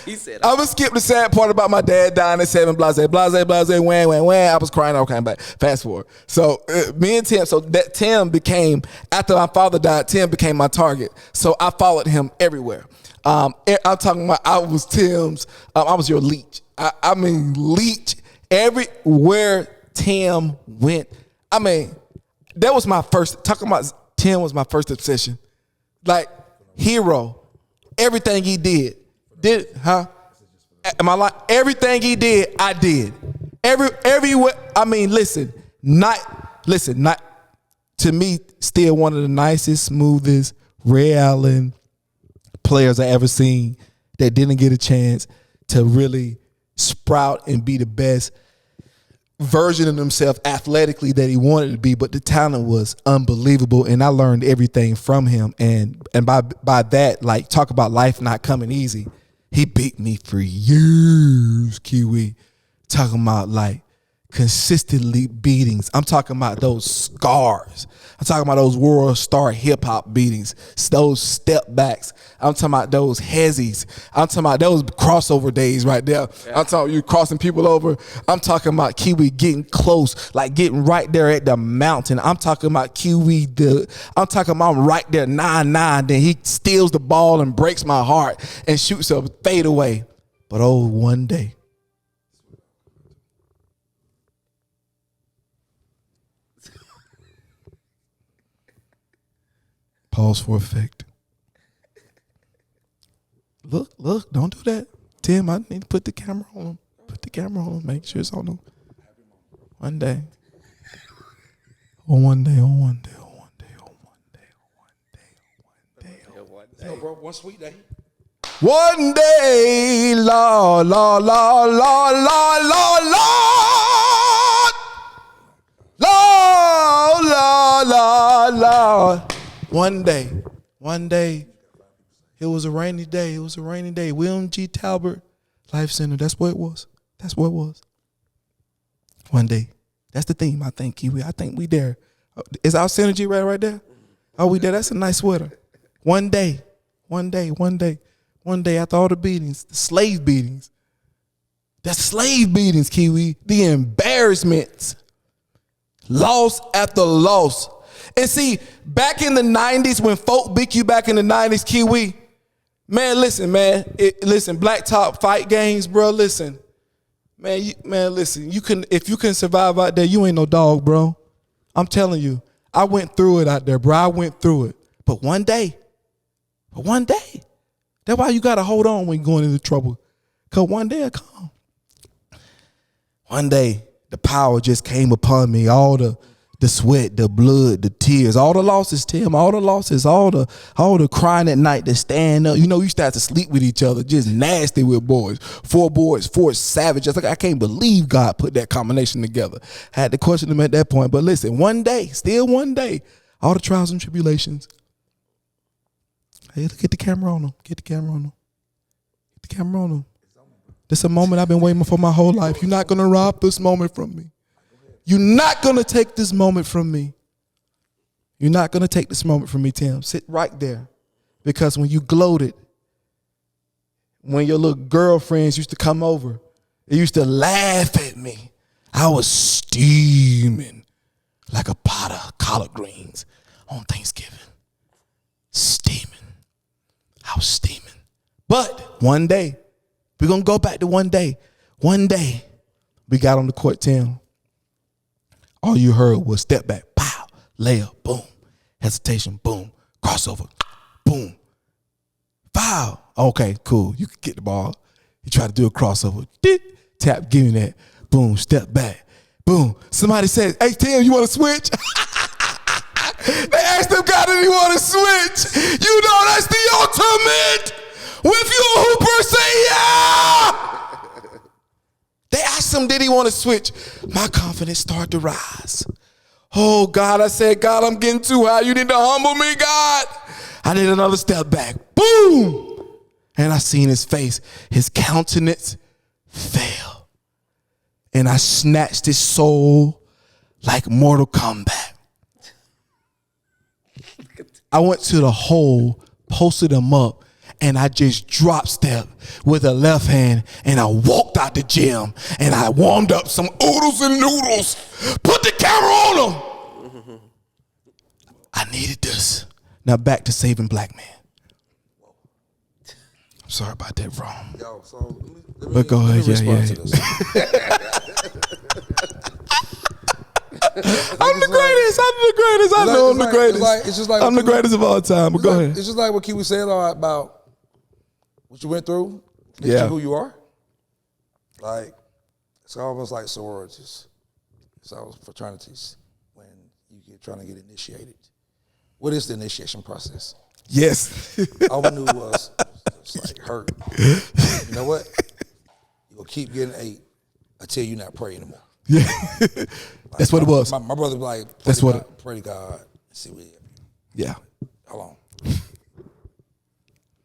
He said, I'm gonna skip the sad part about my dad dying at 7, blase, wham. I was crying, okay, but fast forward. So me and Tim, so that Tim became, after my father died, Tim became my target. So I followed him everywhere. I'm talking about, I was Tim's, I was your leech. I mean, leech. Everywhere Tim went. I mean, that was my first, talking about Tim was my first obsession. Like, hero. Everything he did. Am I like everything he did, I did. Everywhere, I mean, not to me, still one of the nicest, smoothest Ray Allen players I ever seen that didn't get a chance to really sprout and be the best. version of himself athletically that he wanted to be, but the talent was unbelievable, and I learned everything from him. And by that, like, talk about life not coming easy. He beat me for years, Kiwi. Talking about like consistently beatings. I'm talking about those scars. I'm talking about those world star hip hop beatings, those step backs. I'm talking about those hezzies. I'm talking about those crossover days right there. Yeah. I'm talking about you crossing people over. I'm talking about Kiwi getting close, like getting right there at the mountain. I'm talking about Kiwi. I'm talking about I'm right there 9-9. Then he steals the ball and breaks my heart and shoots a fadeaway. But oh, one day. Pause for effect. Look, don't do that. Tim, I need to put the camera on him. Put the camera on him. Make sure it's on him. One day. One day. Yo, bro, one sweet day. One day, Lord. One day, it was a rainy day. William G. Talbot Life Center. That's what it was. One day. That's the theme, I think, Kiwi. I think we there. Is our synergy right there? Oh, we there. That's a nice sweater. One day, after all the beatings, the slave beatings. The slave beatings, Kiwi. The embarrassments. Loss after loss. And see, back in the 90s, when folk beat you back in the 90s, Kiwi, man, listen, black top fight games, bro, listen. Listen, if you can survive out there, you ain't no dog, bro. I'm telling you, I went through it out there, bro. I went through it. But one day, that's why you got to hold on when you're going into trouble. Because one day it'll come. One day, the power just came upon me, all the sweat, the blood, the tears, all the losses, Tim, all the crying at night, the stand up. You know, you start to sleep with each other, just nasty with boys. Four savages. Like, I can't believe God put that combination together. Had to question him at that point. But listen, one day, all the trials and tribulations. Hey, look, get the camera on them. This is a moment I've been waiting for my whole life. You're not going to rob this moment from me. You're not going to take this moment from me. You're not going to take this moment from me, Tim. Sit right there. Because when you gloated, when your little girlfriends used to come over, they used to laugh at me. I was steaming like a pot of collard greens on Thanksgiving. I was steaming. But one day, we're going to go back to one day. One day, we got on the court, Tim. All you heard was step back, pow, layup, boom, hesitation, boom, crossover, boom, foul. Okay, cool. You can get the ball. You try to do a crossover, tap, give me that, boom, step back, boom. Somebody says, hey, Tim, you want to switch? They asked them, God, did he want to switch? You know that's the ultimate. If you a hooper, say yeah. They asked him, did he want to switch? My confidence started to rise. Oh, God, I said, God, I'm getting too high. You need to humble me, God. I did another step back. Boom. And I seen his face. His countenance fell. And I snatched his soul like Mortal Kombat. I went to the hole, posted him up, and I just drop step with a left hand, and I walked out the gym, and I warmed up some oodles and noodles, put the camera on him. I needed this. Now back to saving black man. I'm sorry about that, bro. Yo, so but go ahead, yeah. I'm the greatest. I know I'm the greatest. It's just like I'm the greatest of all time. But go ahead. It's just like what Kiwi said about what you went through, makes you who you are. Like, it's almost like sororities. It's almost fraternities when you get trying to get initiated. What is the initiation process? Yes. All I knew was it's like hurt. You know what? You're going to keep getting 8 until you not pray anymore. Yeah. That's what it was. My brother was like, pray to God, and see what he help you. Yeah. How long?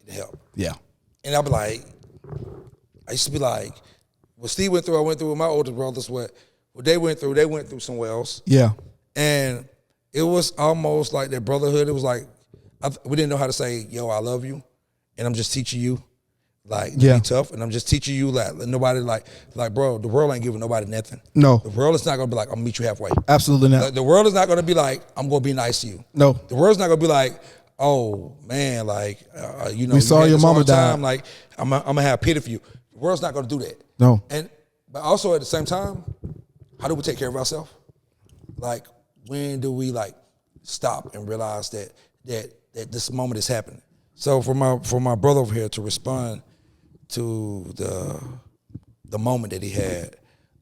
It help. Yeah. And I'll be like, I used to be like, what Steve went through, I went through with my older brothers. What they went through somewhere else. Yeah. And it was almost like their brotherhood. It was like, we didn't know how to say, yo, I love you. And I'm just teaching you, like, to be tough. And I'm just teaching you, like, nobody, like, bro, the world ain't giving nobody nothing. No. The world is not going to be like, I'm going to meet you halfway. Absolutely not. Like, the world is not going to be like, I'm going to be nice to you. No. The world's not going to be like, oh, man, like, you know, we saw your mama die. Like, I'm going to have pity for you. The world's not going to do that. No. But also at the same time, how do we take care of ourselves? Like, when do we, like, stop and realize that this moment is happening? So for my brother over here to respond to the moment that he had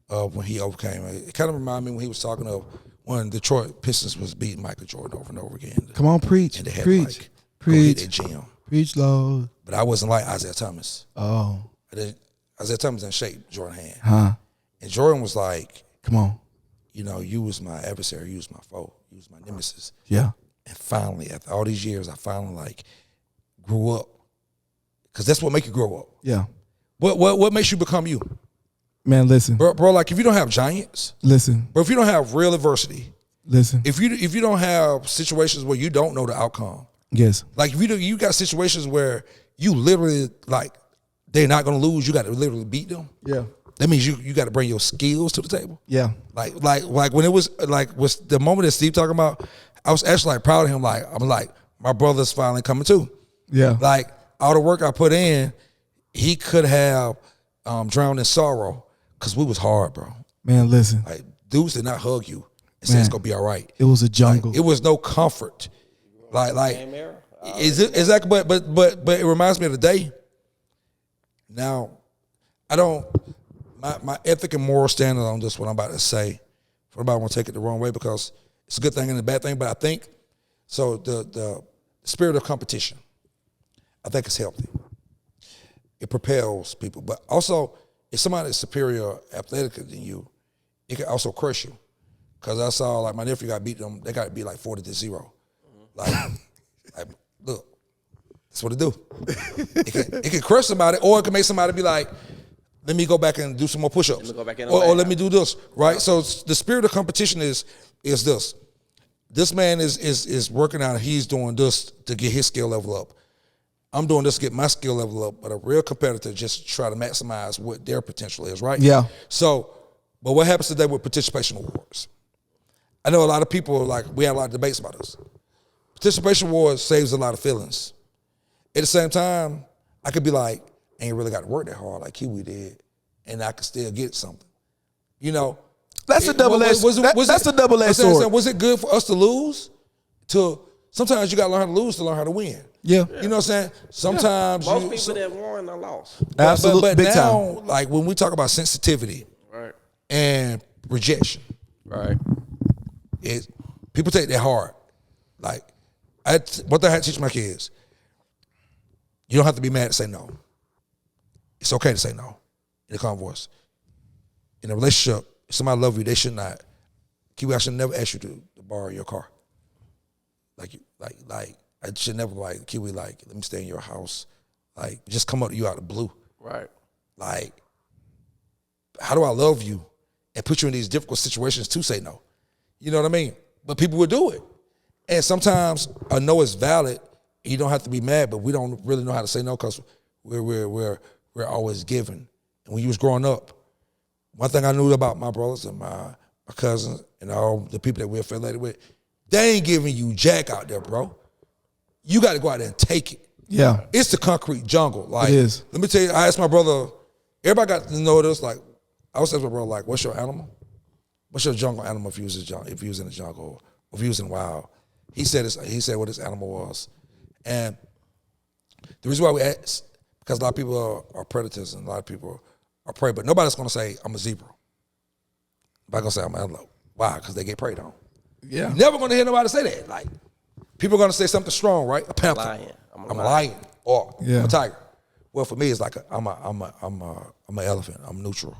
when he overcame, it kind of reminded me when he was talking of when Detroit Pistons was beating Michael Jordan over and over again. Come on, preach. And they had preach. like, preach. Go hit that gym. Preach, Lord. But I wasn't like Isaiah Thomas. Oh. Isaiah Thomas didn't shake Jordan's hand. Huh. And Jordan was like, come on. You know, you was my adversary, you was my foe, you was my nemesis. Yeah. And finally, after all these years, I finally like grew up. Cause that's what make you grow up. Yeah. What makes you become you? Man, listen. Bro, like if you don't have giants, listen. Bro, if you don't have real adversity, listen. If you don't have situations where you don't know the outcome. Yes. Like if you got situations where you literally like they're not gonna lose, you gotta literally beat them. Yeah. That means you got to bring your skills to the table. Yeah. Like when it was the moment that Steve talking about, I was actually like proud of him. Like I'm like, my brother's finally coming too. Yeah. Like all the work I put in, he could have drowned in sorrow because we was hard, bro. Man, listen. Like dudes did not hug you and say it's gonna be all right. It was a jungle. Like, it was no comfort. Like is it exactly? But it reminds me of the day. Now, I don't. My ethic and moral standard on this, what I'm about to say, for nobody want to take it the wrong way because it's a good thing and a bad thing, but I think, so the spirit of competition, I think it's healthy. It propels people, but also if somebody is superior athletically than you, it can also crush you. Because I saw, like, my nephew got beat them, they got to be like 40-0. Like, look, that's what it do. It can crush somebody, or it can make somebody be like, let me go back and do some more push-ups. Or let me do this, right? So the spirit of competition is this. This man is working out, he's doing this to get his skill level up. I'm doing this to get my skill level up, but a real competitor just try to maximize what their potential is, right? Yeah. So, but what happens today with participation awards? I know a lot of people, like, we had a lot of debates about this. Participation awards saves a lot of feelings. At the same time, I could be like, ain't really got to work that hard like Kiwi did, and I could still get something. You know, that's a double-edged. That's a double-edged sword. Was it good for us to lose? Sometimes you got to learn how to lose to learn how to win. Yeah. You know what I'm saying? Sometimes most people that won are lost. Absolutely, but big now, time. like when we talk about sensitivity, right, and rejection, right, people take that hard. Like, what I had to teach my kids: you don't have to be mad to say no. It's okay to say no in a calm voice. In a relationship, if somebody loves you, they should not. Kiwi, I should never ask you to borrow your car. Like I should never like Kiwi. Like, let me stay in your house. Like, just come up to you out of the blue. Right. Like, how do I love you and put you in these difficult situations to say no? You know what I mean? But people would do it, and sometimes a no is valid. You don't have to be mad, but we don't really know how to say no because we're always giving. And when you was growing up, one thing I knew about my brothers and my cousins and all the people that we're affiliated with, they ain't giving you jack out there, bro. You got to go out there and take it. Yeah. It's the concrete jungle. Like, it is. Let me tell you, I asked my brother, everybody got to know this, like, I was asking my brother, like, what's your animal? What's your jungle animal if you was in the jungle or if you was in the wild? He said what his animal was. And the reason why we asked, because a lot of people are predators and a lot of people are prey, but nobody's going to say, I'm a zebra. Nobody's going to say, I'm an antelope. Why? Because they get preyed on. Yeah. You're never going to hear nobody say that. Like, people are going to say something strong, right? A panther. Lion. I'm a lion. Or Yeah. I'm a tiger. Well, for me, it's like I'm an elephant. I'm neutral.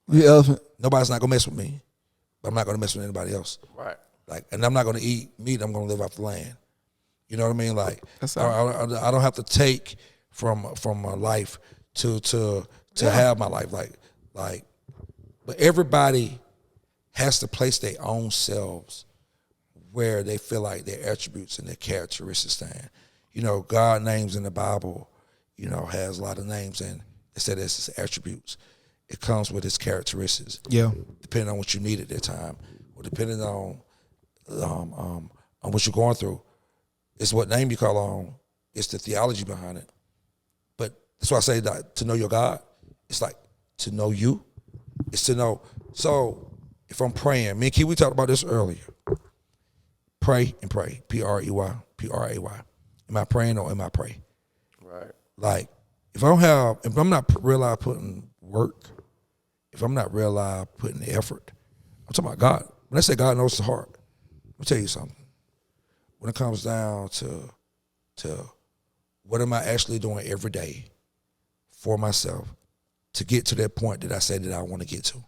The elephant. Nobody's not gonna mess with me, but I'm not gonna mess with anybody else. Right. Like, and I'm not gonna eat meat. I'm gonna live off the land. You know what I mean? Like, That's I don't have to take from my life to have my life. Like, but everybody has to place their own selves where they feel like their attributes and their characteristics stand. You know, God names in the Bible, you know, has a lot of names, and they said it's his attributes. It comes with his characteristics. Yeah. Depending on what you need at that time, or depending on what you're going through. It's what name you call on. It's the theology behind it. But that's why I say that to know your God, it's like to know you. It's to know. So if I'm praying, me and Key, we talked about this earlier. Pray and pray. P-R-E-Y, P-R-A-Y. Am I praying or am I pray? Right. Like, if I'm not real putting work, if I'm not real putting the effort, I'm talking about God. When I say God knows the heart, let me tell you something. When it comes down to what am I actually doing every day for myself to get to that point that I say that I want to get to.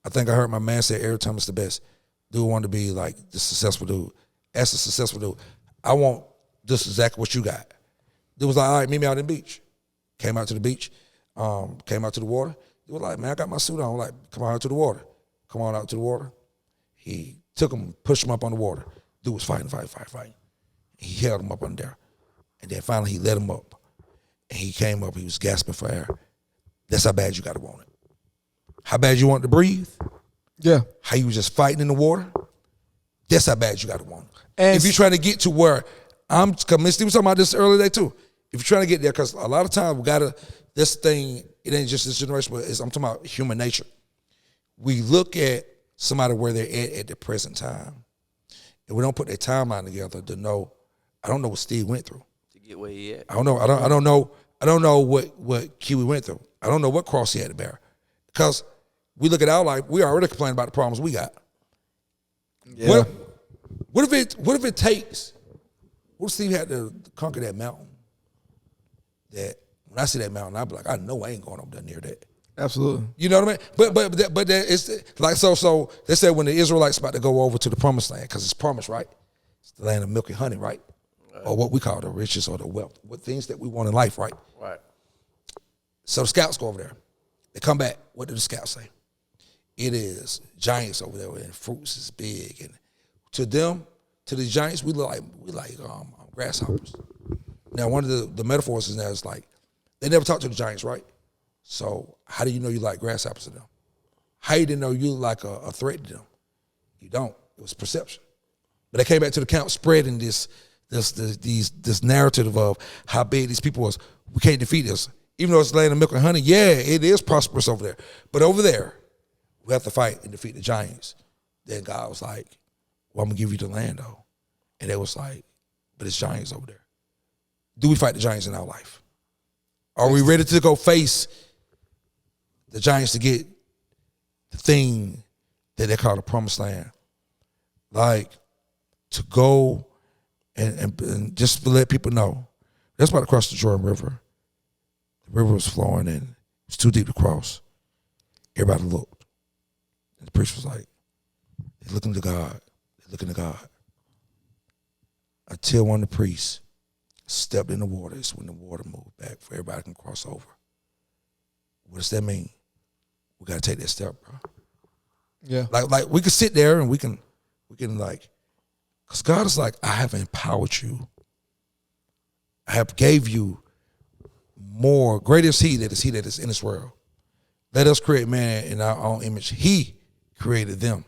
I think I heard my man say every time it's the best. Dude want to be like the successful dude. As a successful dude, I want just exactly what you got. Dude was like, all right, meet me out in the beach. Came out to the beach, came out to the water. He was like, man, I got my suit on. Like, come on out to the water. Come on out to the water. He took him, pushed him up on the water. Dude was fighting. He held him up under there. And then finally he let him up. And he came up, he was gasping for air. That's how bad you gotta want it. How bad you want to breathe. Yeah. How you was just fighting in the water. That's how bad you gotta want it. And if you're trying to get to where I'm coming, Steve was talking about this earlier today too. If you're trying to get there, because a lot of times we gotta, this thing, it ain't just this generation, but I'm talking about human nature. We look at somebody where they're at the present time. And we don't put their timeline together to know, I don't know what Steve went through. To get where he at. I don't know what Kiwi went through. I don't know what cross he had to bear. Because we look at our life, we already complaining about the problems we got. yeah. What if it takes, what if Steve had to conquer that mountain? That when I see that mountain, I'll be like, I know I ain't going up there near that. Absolutely. You know what I mean? But it's like, so they said when the Israelites about to go over to the promised land, because it's promised, right? It's the land of milk and honey, right? Or what we call the riches or the wealth, what things that we want in life, right? Right. So the scouts go over there. They come back. What do the scouts say? It is giants over there, and fruits is big. And to them, to the giants, we like grasshoppers. Now, one of the metaphors in there is like, they never talk to the giants, right? So how do you know you like grasshoppers to them? How you didn't know you like a threat to them? You don't. It was perception. But they came back to the camp spreading this narrative of how big these people was. We can't defeat this. Even though it's land of milk and honey, yeah, it is prosperous over there. But over there, we have to fight and defeat the giants. Then God was like, well, I'm going to give you the land, though. And it was like, but it's giants over there. Do we fight the giants in our life? Are we ready to go face the giants to get the thing that they call the promised land? Like, to go and just to let people know, that's about to cross the Jordan River. The river was flowing and it was too deep to cross. Everybody looked. And the priest was like, they're looking to God. They're looking to God. Until one of the priests stepped in the water, it's when the water moved back for everybody can cross over. What does that mean? We got to take that step, bro. Yeah. Like we can sit there and we can like, because God is like, I have empowered you. I have gave you more. Greater is he that is in this world. Let us create man in our own image. He created them.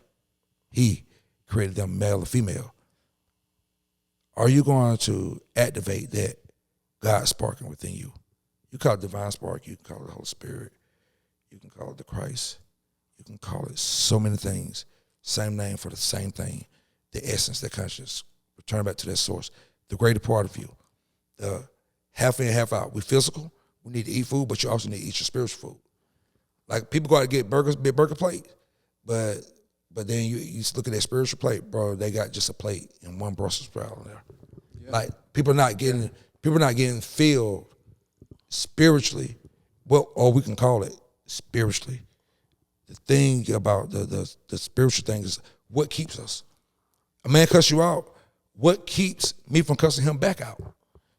He created them, male or female. Are you going to activate that God sparking within you? You call it divine spark. You can call it the Holy Spirit. You can call it the Christ. You can call it so many things. Same name for the same thing. The essence, the conscious. Return back to that source. The greater part of you. The half in, half out. We physical. We need to eat food, but you also need to eat your spiritual food. Like people go out to get burgers, big burger plate, but then you look at that spiritual plate, bro. They got just a plate and one Brussels sprout on there. Yeah. Like people are not getting filled spiritually. Well, or we can call it spiritually. the thing about the spiritual thing is what keeps us. A man cuss you out. What keeps me from cussing him back out?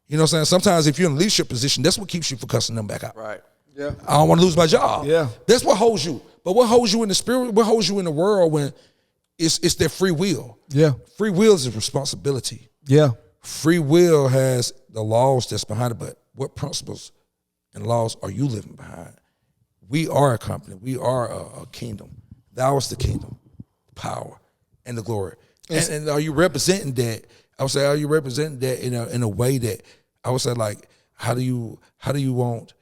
You know what I'm saying? Sometimes if you're in a leadership position, that's what keeps you from cussing them back out. Right. Yeah. I don't want to lose my job. Yeah. That's what holds you. But what holds you in the spirit, what holds you in the world when it's their free will. Yeah. Free will is a responsibility. Yeah. Free will has the laws that's behind it, but what principles and laws are you living behind? We are a company. We are a kingdom. Thou is the kingdom, power, and the glory. And are you representing that? I would say, are you representing that in a way that I would say, like, how do you want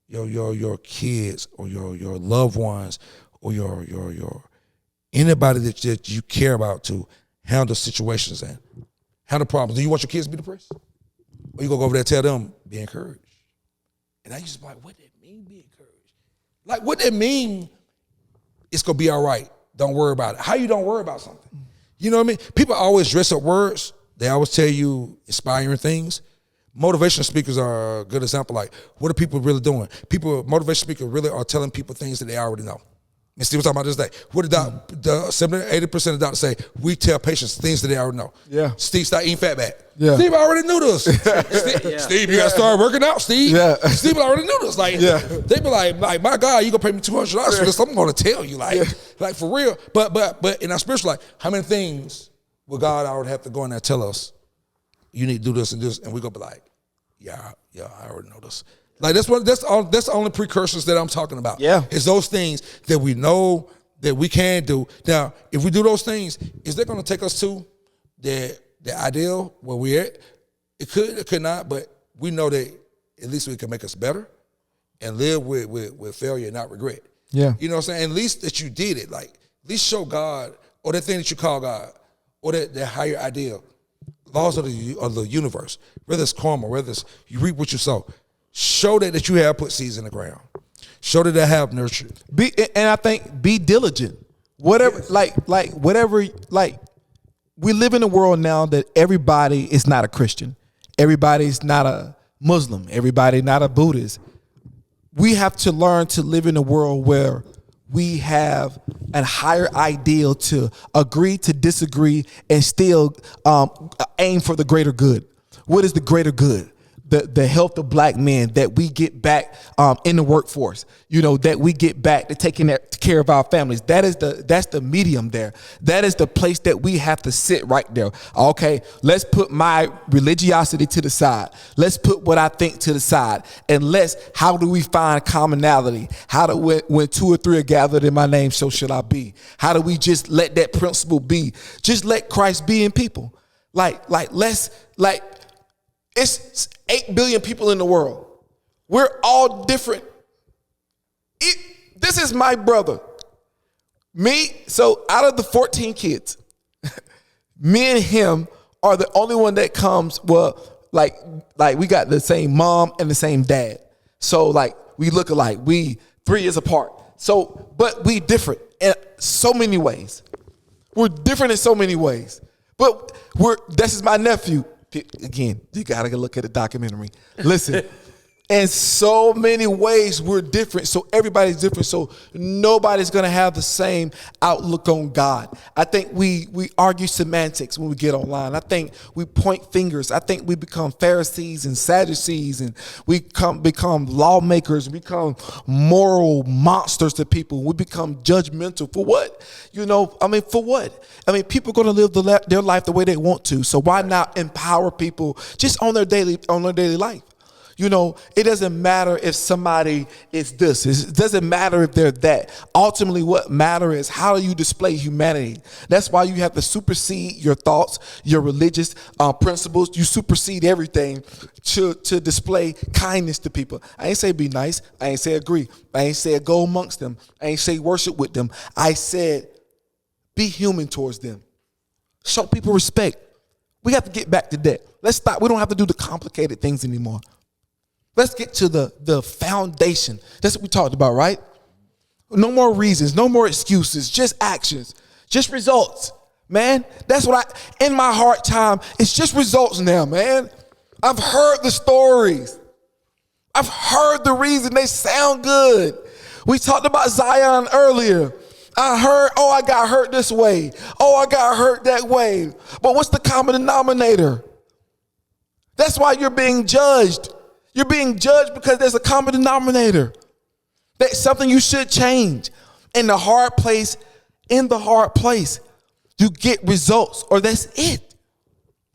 your kids or your loved ones or your anybody that you care about to handle situations and handle problems? Do you want your kids to be depressed? Or you gonna go over there and tell them, be encouraged? And I used to be like, what that mean, be encouraged? Like, what that mean, it's gonna be all right. Don't worry about it. How you don't worry about something? You know what I mean? People always dress up words. They always tell you inspiring things. Motivational speakers are a good example. Like, what are people really doing? Motivational speakers really are telling people things that they already know. And Steve was talking about this day. What did the 70-80% of doctors say? We tell patients things that they already know. Yeah. Steve, start eating fat back. Yeah. Steve already knew this. Steve, you got to start working out, Steve. Yeah. Steve already knew this. Like, they be like, my God, you gonna pay me $200 for this? I'm gonna tell you, like for real. But in our spiritual life, how many things would God already have to go in there and tell us? You need to do this and this, and we gonna be like, yeah, I already know this. Like that's the only precursors that I'm talking about. Yeah. It's those things that we know that we can do. Now, if we do those things, is that gonna take us to the ideal where we're at? It could not, but we know that at least we can make us better and live with failure and not regret. Yeah. You know what I'm saying? At least that you did it. Like, at least show God or that thing that you call God or that higher ideal. Laws of the universe, whether it's karma, whether it's you reap what you sow. Show that you have put seeds in the ground. Show that I have nurtured. And I think be diligent. Whatever, yes. Whatever, we live in a world now that everybody is not a Christian. Everybody's not a Muslim. Everybody not a Buddhist. We have to learn to live in a world where we have a higher ideal to agree to disagree and still aim for the greater good. What is the greater good? The health of black men, that we get back in the workforce, that we get back to taking care of our families. That's the medium there. That is the place that we have to sit right there. Okay, let's put my religiosity to the side. Let's put what I think to the side. And how do we find commonality? When two or three are gathered in my name, so shall I be. How do we just let that principle be? Just let Christ be in people. It's 8 billion people in the world. We're all different. This is my brother. Me, so out of the 14 kids, me and him are the only one that comes, we got the same mom and the same dad. So we look alike. We 3 years apart. So, but we different in so many ways. We're different in so many ways. But this is my nephew. Again, you gotta look at the documentary. Listen, in so many ways we're different. So everybody's different. So nobody's gonna have the same outlook on God. I think we argue semantics when we get online. I think we point fingers. I think we become Pharisees and Sadducees, and we become lawmakers. We become moral monsters to people. We become judgmental. For what? For what? People are gonna live their life the way they want to. So why not empower people just on their daily life? It doesn't matter if somebody is this. It doesn't matter if they're that. Ultimately, what matters is how you display humanity. That's why you have to supersede your thoughts, your religious principles. You supersede everything to display kindness to people. I ain't say be nice. I ain't say agree. I ain't say go amongst them. I ain't say worship with them. I said be human towards them. Show people respect. We have to get back to that. Let's stop. We don't have to do the complicated things anymore. Let's get to the foundation. That's what we talked about, right? No more reasons, no more excuses, just actions, just results, man. That's what in my hard time, it's just results now, man. I've heard the stories. I've heard the reason they sound good. We talked about Zion earlier. I got hurt this way. Oh, I got hurt that way. But what's the common denominator? That's why you're being judged. You're being judged because there's a common denominator. That's something you should change. In the hard place, you get results, or that's it.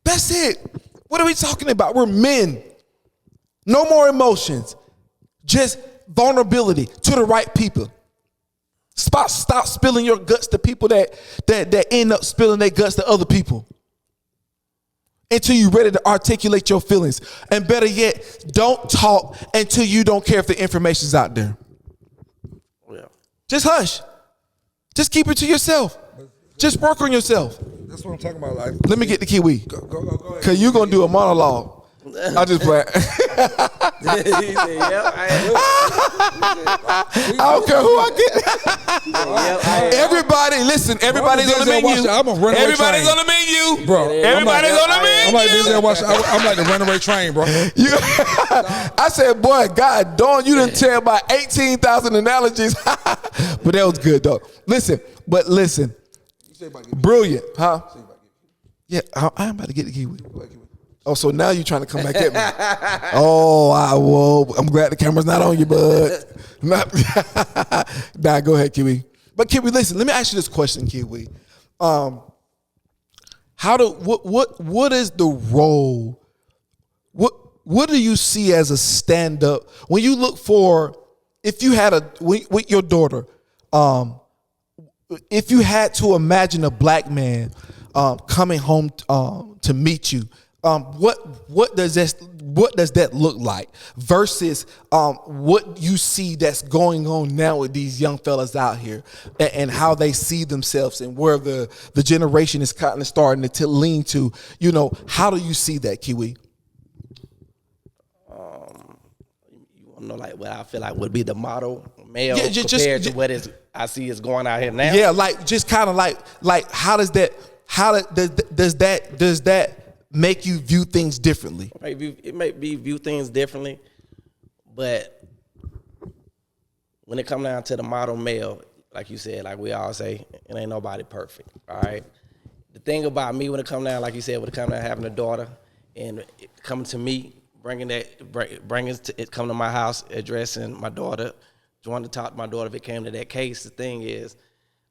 That's it. What are we talking about? We're men. No more emotions. Just vulnerability to the right people. Stop spilling your guts to people that end up spilling their guts to other people. Until you're ready to articulate your feelings. And better yet, don't talk until you don't care if the information's out there. Yeah. Just hush. Just keep it to yourself. Just work on yourself. That's what I'm talking about. Like, let me get the Kiwi. Go ahead. Because you're going to do a monologue. I just play. He said, "Yep, I don't care who I get. Everybody, listen. Everybody's on the menu. Everybody's on the menu, bro. Everybody's on the menu. I'm like Denzel Washington. I'm like the runaway train, bro. I said, boy, God, Dawn, you didn't tell about 18,000 analogies, but that was good though. Listen. Brilliant, huh? Yeah, I'm about to get the Kiwi. Oh, so now you're trying to come back at me. I'm glad the camera's not on you, bud. Nah, go ahead, Kiwi. But Kiwi, listen, let me ask you this question, Kiwi. What is the role? What do you see as a stand-up when you look for, if you had with your daughter, if you had to imagine a black man coming home to meet you, what does that look like versus what you see that's going on now with these young fellas out here and how they see themselves and where the generation is kind of starting to lean to? You know, how do you see that, Kiwi? You want to know like what I feel like would be the model male Yeah, compared to what I see is going out here now? Yeah, like just kind of like how does that make you view things differently? It may be view things differently, but when it comes down to the model male, like you said, like we all say, it ain't nobody perfect, all right? The thing about me when it comes down, like you said, when it comes down to having a daughter and it coming to me, coming to my house, addressing my daughter, wanting to talk to my daughter if it came to that case, the thing is,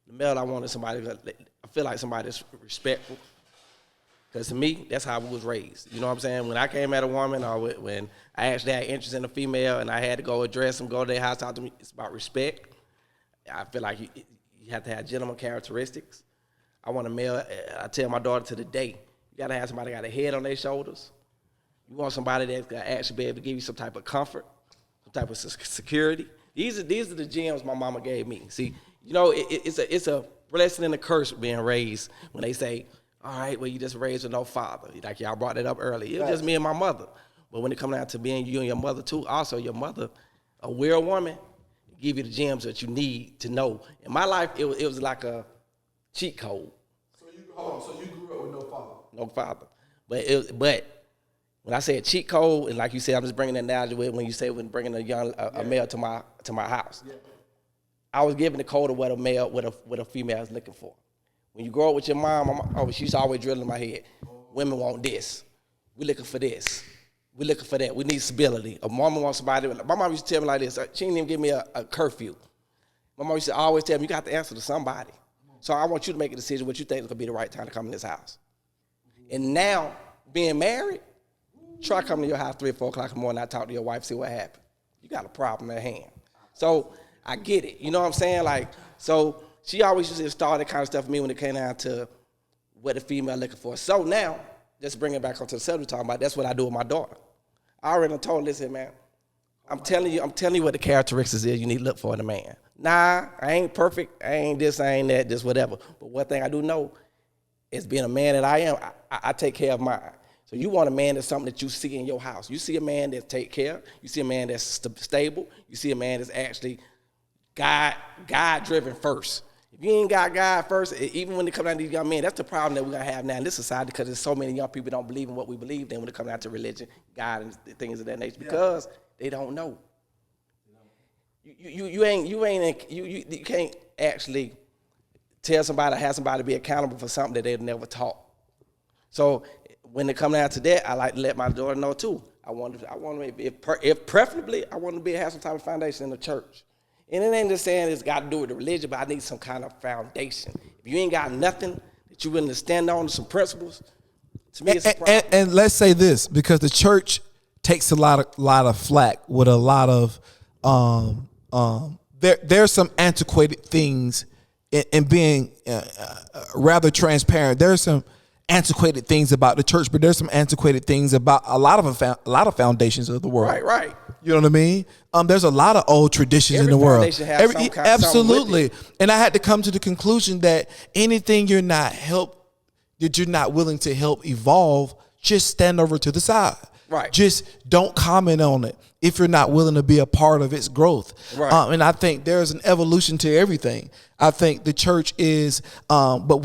the male I want is somebody, I feel like somebody that's respectful. Because to me, that's how I was raised. You know what I'm saying? When I came at a woman or when I actually had interest in a female and I had to go address them, go to their house, talk to me, it's about respect. I feel like you have to have gentleman characteristics. I want a male, I tell my daughter to the day, you got to have somebody that got a head on their shoulders. You want somebody that's going to actually be able to give you some type of comfort, some type of security. These are the gems my mama gave me. See, you know, it's a blessing and a curse being raised when they say, all right, well, you just raised with no father. Like y'all brought it up earlier. It was just me and my mother. But when it comes down to being you and your mother too, also your mother, a real woman, give you the gems that you need to know. In my life, it was like a cheat code. So you grew up with no father? No father. But when I say a cheat code, and like you said, I'm just bringing an analogy with when you say when bringing a male to my house. Yeah. I was given the code of what a female is looking for. When you grow up with your mom, she used to always drill in my head. Women want this. We looking for this. We looking for that. We need stability. A mama wants somebody. My mom used to tell me like this. She didn't even give me a curfew. My mom used to always tell me, you got to answer to somebody. So I want you to make a decision what you think is going to be the right time to come in this house. And now, being married, try coming to your house 3 or 4 o'clock in the morning, I talk to your wife, see what happened. You got a problem at hand. So I get it. You know what I'm saying? Like, so she always used to start that kind of stuff for me when it came down to what the female looking for. So now, just bring it back onto the subject we're talking about, that's what I do with my daughter. I already told her, listen, man, I'm telling you what the characteristics is you need to look for in a man. Nah, I ain't perfect. I ain't this, I ain't that, just whatever. But one thing I do know is being a man that I am, I take care of mine. So you want a man that's something that you see in your house. You see a man that take care. You see a man that's stable. You see a man that's actually God-driven first. If you ain't got God first, even when it comes down to these young men, that's the problem that we're going to have now in this society because there's so many young people don't believe in what we believe in when it comes down to religion, God, and things of that nature because they don't know. You can't actually have somebody be accountable for something that they've never taught. So when it come down to that, I like to let my daughter know too. I want to, if preferably, I want to have some type of foundation in the church. And it ain't just saying it's got to do with the religion, but I need some kind of foundation. If you ain't got nothing that you willing to stand on, some principles, to me it's a problem. And let's say this, because the church takes a lot of flack with a lot of there's some antiquated things in being rather transparent. There's some antiquated things about the church, but there's some antiquated things about a lot of foundations of the world. Right. You know what I mean? There's a lot of old traditions in the world. Absolutely. And I had to come to the conclusion that anything you're not willing to help evolve, just stand over to the side. Right. Just don't comment on it if you're not willing to be a part of its growth. Right. And I think there's an evolution to everything. I think the church is, but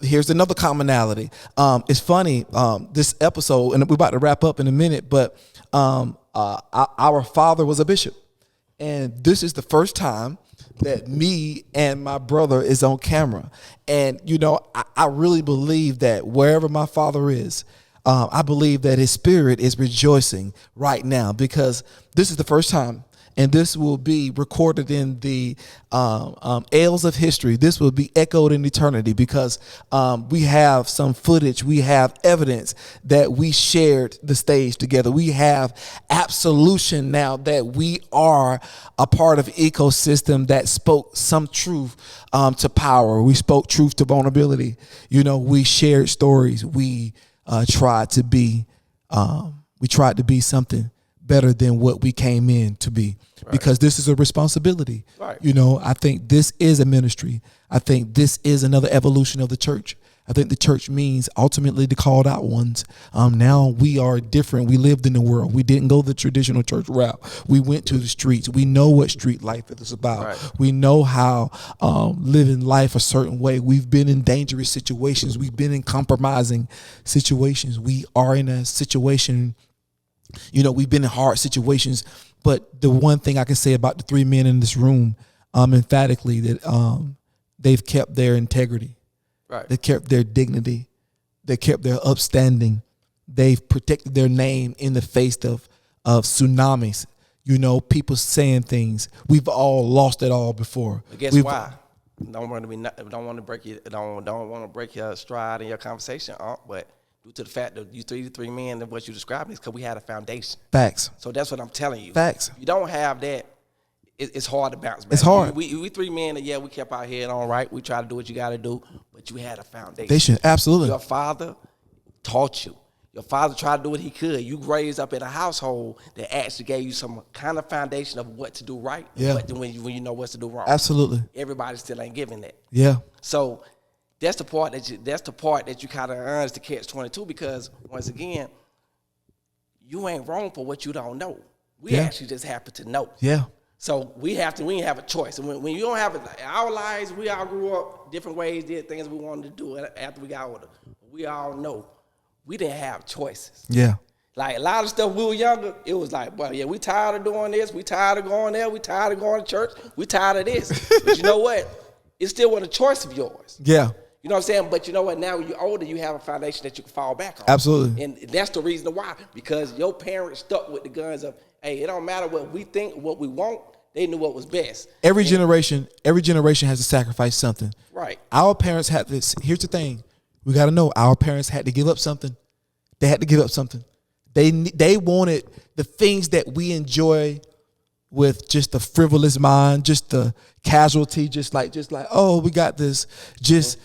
here's another commonality. It's funny, this episode, and we're about to wrap up in a minute, but our father was a bishop. And this is the first time that me and my brother is on camera. And, I really believe that wherever my father is, I believe that his spirit is rejoicing right now, because this is the first time, and this will be recorded in the annals of history. This will be echoed in eternity, because we have some footage, we have evidence that we shared the stage together. We have absolution now that we are a part of an ecosystem that spoke some truth to power. We spoke truth to vulnerability. We shared stories. We tried to be something better than what we came in to be, because this is a responsibility. Right. I think this is a ministry. I think this is another evolution of the church. I think the church means ultimately the called out ones. Now we are different. We lived in the world. We didn't go the traditional church route. We went to the streets. We know what street life is about. Right. We know how living life a certain way. We've been in dangerous situations. We've been in compromising situations. We are in a situation, we've been in hard situations. But the one thing I can say about the three men in this room, emphatically, that they've kept their integrity. Right. They kept their dignity. They kept their upstanding. They've protected their name in the face of tsunamis. People saying things. We've all lost it all before. But guess why? Don't want to break your stride in your conversation, but due to the fact that you three men and what you described is because we had a foundation. Facts. So that's what I'm telling you. Facts. If you don't have that, it's hard to bounce back. It's hard. We three men, we kept our head on right. We try to do what you got to do, but you had a foundation. Absolutely. Your father taught you. Your father tried to do what he could. You raised up in a household that actually gave you some kind of foundation of what to do right. Yeah. But when you know what to do wrong. Absolutely. Everybody still ain't giving that. Yeah. So that's the part that you kind of earn is the catch-22, because once again, you ain't wrong for what you don't know. We actually just happen to know. Yeah. So we ain't have a choice. And when you don't have our lives, we all grew up different ways, did things we wanted to do after we got older. We all know we didn't have choices. Yeah. Like a lot of stuff when we were younger, it was like, well, we tired of doing this, we tired of going there, we tired of going to church, we tired of this. But you know what? It still wasn't a choice of yours. Yeah. You know what I'm saying? But you know what? Now when you're older, you have a foundation that you can fall back on. Absolutely. And that's the reason why. Because your parents stuck with the guns of, hey, it don't matter what we think, what we want. They knew what was best. Every generation has to sacrifice something. Right. Our parents had this. Here's the thing. We got to know our parents had to give up something. They had to give up something. They wanted the things that we enjoy with just a frivolous mind, just the casualty, just like, oh, we got this, just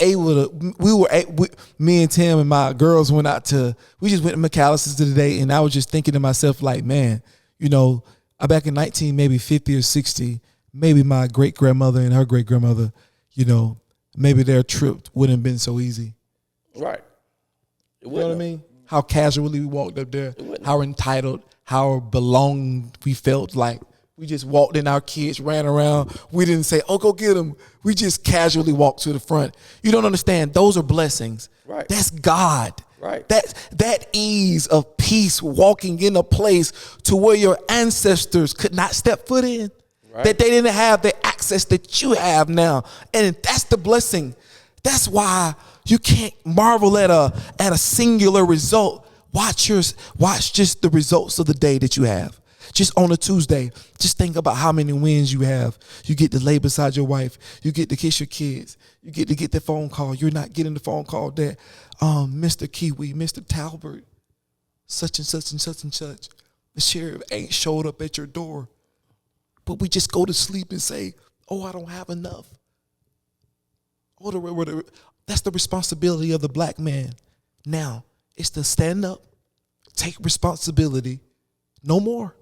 able to, me and Tim and my girls we just went to McAllister's today, and I was just thinking to myself, like, man, back in 1950 or 60, maybe my great-grandmother and her great-grandmother, maybe their trip wouldn't have been so easy. Right. You know what I mean? How casually we walked up there, how entitled, how belonged we felt, like we just walked in, our kids ran around. We didn't say, oh, go get them. We just casually walked to the front. You don't understand. Those are blessings. Right. That's God. Right. That ease of peace, walking in a place to where your ancestors could not step foot in. Right. That they didn't have the access that you have now. And that's the blessing. That's why you can't marvel at a singular result. Watch just the results of the day that you have. Just on a Tuesday, just think about how many wins you have. You get to lay beside your wife. You get to kiss your kids. You get to get the phone call. You're not getting the phone call that, Mr. Kiwi, Mr. Talbert, such and such and such and such. The sheriff ain't showed up at your door. But we just go to sleep and say, oh, I don't have enough. That's the responsibility of the black man. Now, it's to stand up, take responsibility. No more.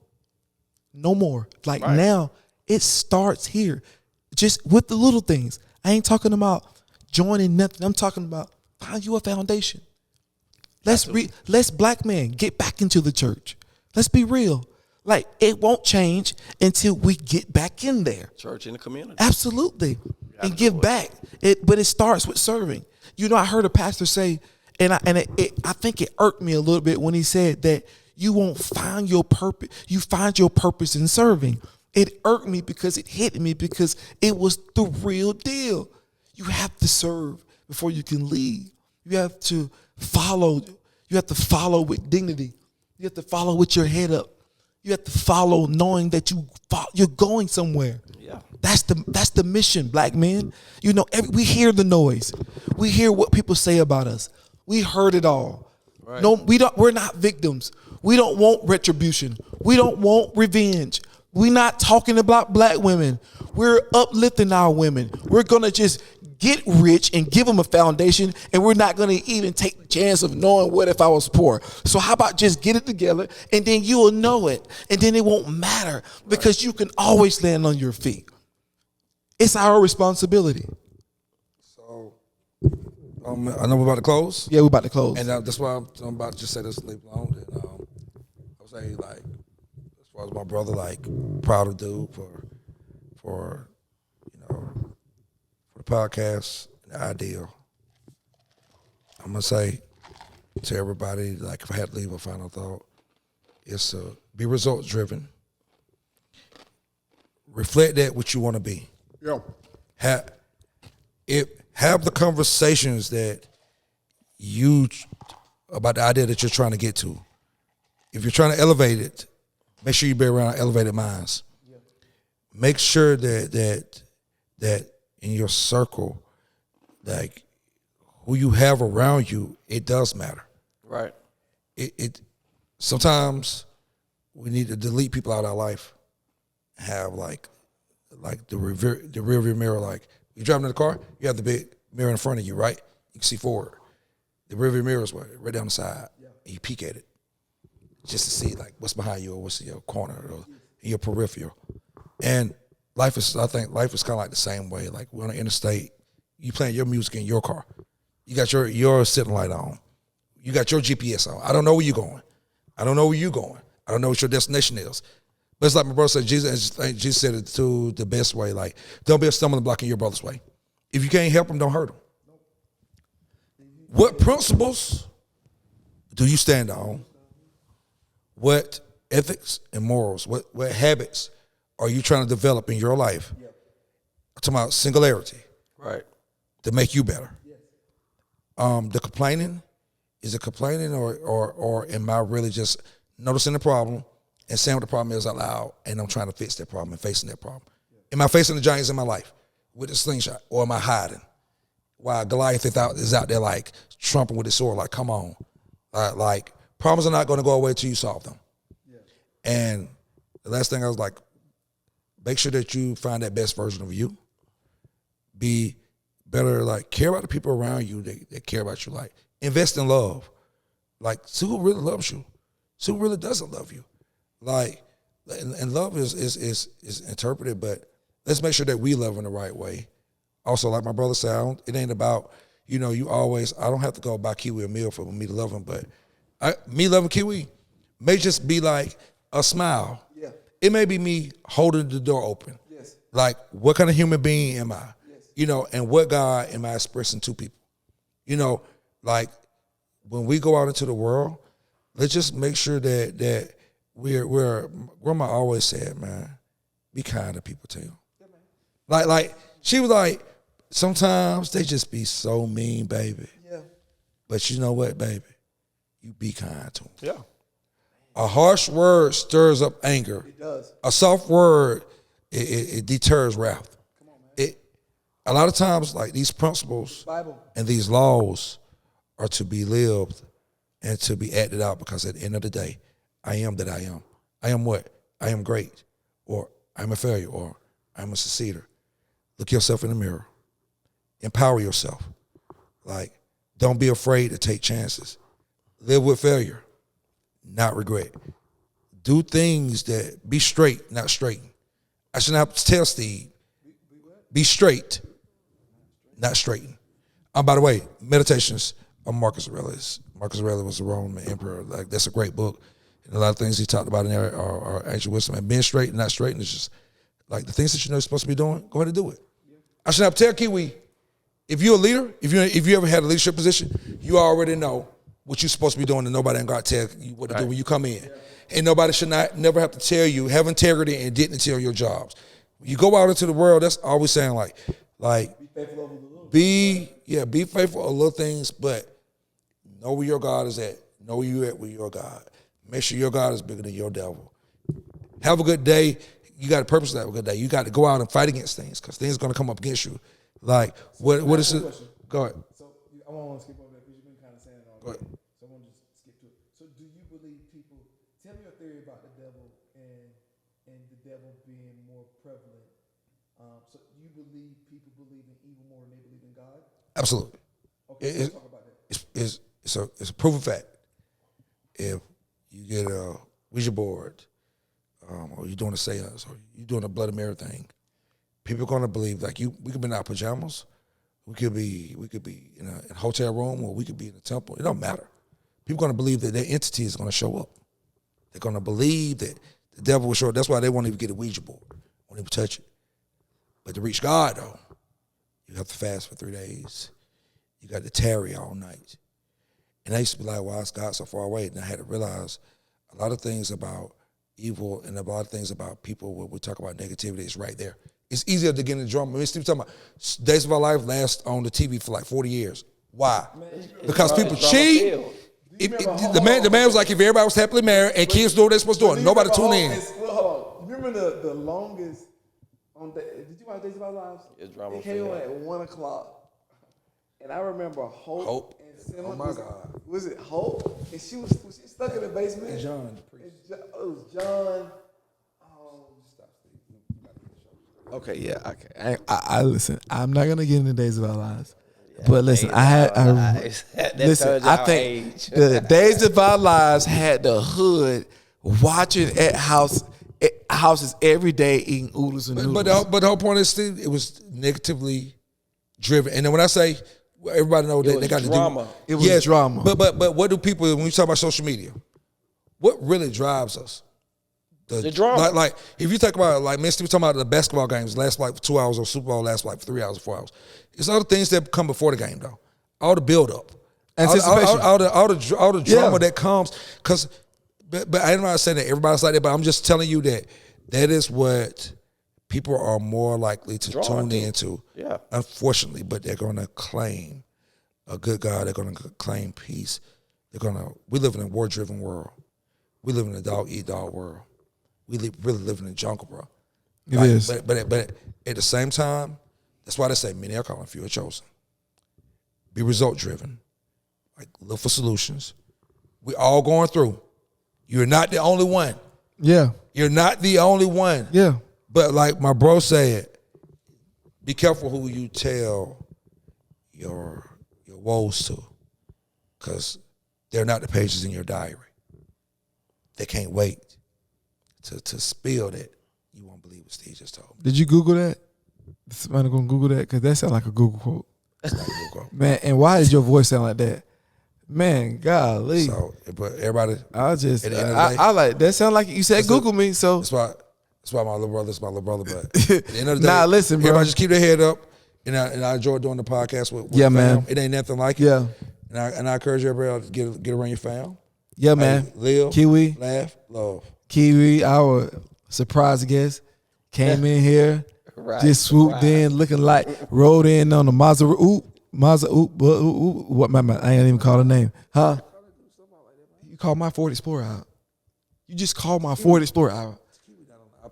No more. Like right. Now, it starts here. Just with the little things. I ain't talking about joining nothing. I'm talking about find you a foundation. Let's black men get back into the church. Let's be real. Like, it won't change until we get back in there. Church in the community. Absolutely. And give back. But it starts with serving. You know, I heard a pastor say, and I think it irked me a little bit when he said that you won't find your purpose. You find your purpose in serving. It irked me because it hit me because it was the real deal. You have to serve before you can lead. You have to follow. You have to follow with dignity. You have to follow with your head up. You have to follow knowing that you're going somewhere. Yeah. That's the mission, black men. You know, we hear the noise. We hear what people say about us. We heard it all. Right. No, we're not victims. We don't want retribution. We don't want revenge. We're not talking about black women. We're uplifting our women. We're going to just get rich and give them a foundation, and we're not going to even take the chance of knowing what if I was poor. So how about just get it together, and then you will know it, and then it won't matter because you can always land on your feet. It's our responsibility. So I know we're about to close. Yeah, we're about to close. And that's why I'm about to just say this leave alone. And, I would say, like, as far as my brother, like, proud of dude for the podcast, the ideal. I'm gonna say to everybody, like, if I had to leave a final thought, is to be results driven. Reflect that what you want to be. Yeah. Have the conversations that about the idea that you're trying to get to. If you're trying to elevate it, make sure you be around elevated minds. Yeah. Make sure that in your circle, like, who you have around you, it does matter. Right. It sometimes we need to delete people out of our life. Have like the rear view mirror. Like, you driving in the car, you have the big mirror in front of you, right? You can see forward. The rear view mirror is right down the side. Yeah. And you peek at it just to see, like, what's behind you or what's in your corner or in your peripheral. And I think life is kind of like the same way. Like, we're on the interstate, you playing your music in your car. You got your sitting light on. You got your GPS on. I don't know where you're going. I don't know where you're going. I don't know what your destination is. But it's like my brother said, Jesus said it too the best way. Like, don't be a stumbling block in your brother's way. If you can't help him, don't hurt him. What principles do you stand on? What ethics and morals, what habits are you trying to develop in your life? I'm talking about singularity. Right. To make you better. The complaining, is it complaining or am I really just noticing the problem and saying what the problem is out loud, and I'm trying to fix that problem and facing that problem? Am I facing the giants in my life with a slingshot, or am I hiding? While Goliath is out there, like, trumping with his sword, like, come on. Like, problems are not going to go away until you solve them. Yeah. And the last thing I was like, make sure that you find that best version of you. Be better, like, care about the people around you that care about you. Like, invest in love. Like, see who really loves you. See who really doesn't love you. Like, and love is interpreted, but let's make sure that we love in the right way. Also, like my brother said, it ain't about, I don't have to go buy Kiwi a meal for me to love him, but me loving Kiwi may just be like a smile. Yeah. It may be me holding the door open. Yes. Like, what kind of human being am I? Yes. And what God am I expressing to people? Like, when we go out into the world, let's just make sure that we're grandma always said, man, be kind to people too. Like she was like, sometimes they just be so mean, baby. Yeah. But you know what, baby? You be kind to them. Yeah. A harsh word stirs up anger. It does. A soft word, it deters wrath. Come on, man. A lot of times, like these principles Bible. and these laws are to be lived and to be acted out, because at the end of the day, I am that I am. I am what? I am great, or I'm a failure, or I'm a succeeder. Look yourself in the mirror. Empower yourself. Like, don't be afraid to take chances. Live with failure, not regret. Do things that be straight, not straighten. I shouldn't have to tell Steve, be straight, not straighten. By the way, Meditations of Marcus Aurelius. Marcus Aurelius was the Roman emperor. Like, that's a great book. And a lot of things he talked about in there are ancient wisdom. And being straight and not straighten is just like the things that you know you're supposed to be doing, go ahead and do it. I shouldn't have to tell Kiwi, if you're a leader, if you ever had a leadership position, you already know what you're supposed to be doing, and nobody ain't got to tell you what to do when you come in. And nobody should never have to tell you, have integrity and dignity tell your jobs. When you go out into the world, that's always saying like be faithful over the little. Be faithful of little things, but know where your God is at. Know where you at with your God. Make sure your God is bigger than your devil. Have a good day. You got to purposely have a good day. You got to go out and fight against things, because things are going to come up against you. Like, what is it? Go ahead. So I want to skip over that because you've been kind of saying it already. Go ahead. So I want to just skip to it. So do you believe people, tell me your theory about the devil and the devil being more prevalent. So you believe people believe in evil more than they believe in God? Absolutely. Okay, let's talk about that. It's a proven fact. If you get a Ouija board, or you're doing a seance, or you're doing a Bloody Mary thing, people are gonna believe like you. We could be in our pajamas, we could be in a hotel room, or we could be in a temple. It don't matter. People are gonna believe that their entity is gonna show up. They're gonna believe that the devil will show up. That's why they won't even get a Ouija board, won't even touch it. But to reach God though, you have to fast for 3 days. You got to tarry all night. And I used to be like, why is God so far away? And I had to realize a lot of things about evil and a lot of things about people, when we talk about negativity, is right there. It's easier to get in the drama. I mean, Steve talking about Days of Our Life last on the TV for like 40 years. Why? Because people cheat. The man was like, if everybody was happily married and kids do what they're supposed to do, nobody tune in. Hold on. Remember the longest did you watch Days of Our Lives? It's drama. It came on at 1 o'clock. And I remember Hope and Simon. Oh my God. Was it Hope? And she was she stuck in the basement? And John. It was John. Okay, yeah, okay. I listen. I'm not gonna get into Days of Our Lives, but listen, listen. I think the Days of Our Lives had the hood watching at houses every day eating oodles and noodles. But the whole point is, Steve, it was negatively driven. And then when I say everybody know that they got drama. to do, It was drama. But what do people, when we talk about social media, what really drives us? The drama. Like if you talk about, like, man, Steve talking about the basketball games last like 2 hours, or Super Bowl last like 3 hours or 4 hours. It's all the things that come before the game though. All the build up, Anticipation, all the drama that comes. But I'm not saying that everybody's like that. But I'm just telling you that is what people are more likely to tune into. Yeah. Unfortunately, but they're going to claim a good God. They're going to claim peace. We live in a war-driven world. We live in a dog-eat-dog world. We really live in a jungle, bro. It is. But at the same time, that's why they say many are called, few are chosen. Be result-driven. Like, look for solutions. We all going through. You're not the only one. Yeah. You're not the only one. Yeah. But like my bro said, be careful who you tell your woes to, because they're not the pages in your diary. They can't wait to spill that. You won't believe what Steve just told me. Did you Google that? Somebody gonna Google that? Because that sounds like a Google quote. It's not a Google quote. Man, and why does your voice sound like that? Man, golly. So, but everybody, I at the end of the day, I like that. Sound like you said Google me. So That's why my little brother's my little brother. But at the end of the day, Nah, listen, bro. everybody just keep their head up. And I enjoy doing the podcast with Yeah, fam. man. It ain't nothing like it. Yeah. And I encourage everybody to get around your fam. Yeah, man. Hey, live, Kiwi, laugh, love. Kiwi, our surprise guest, came in here, Right, just swooped in, looking like rode in on the Mazda. What my I ain't even call her name, huh? You called my Ford Explorer out. You just called my Ford Explorer out.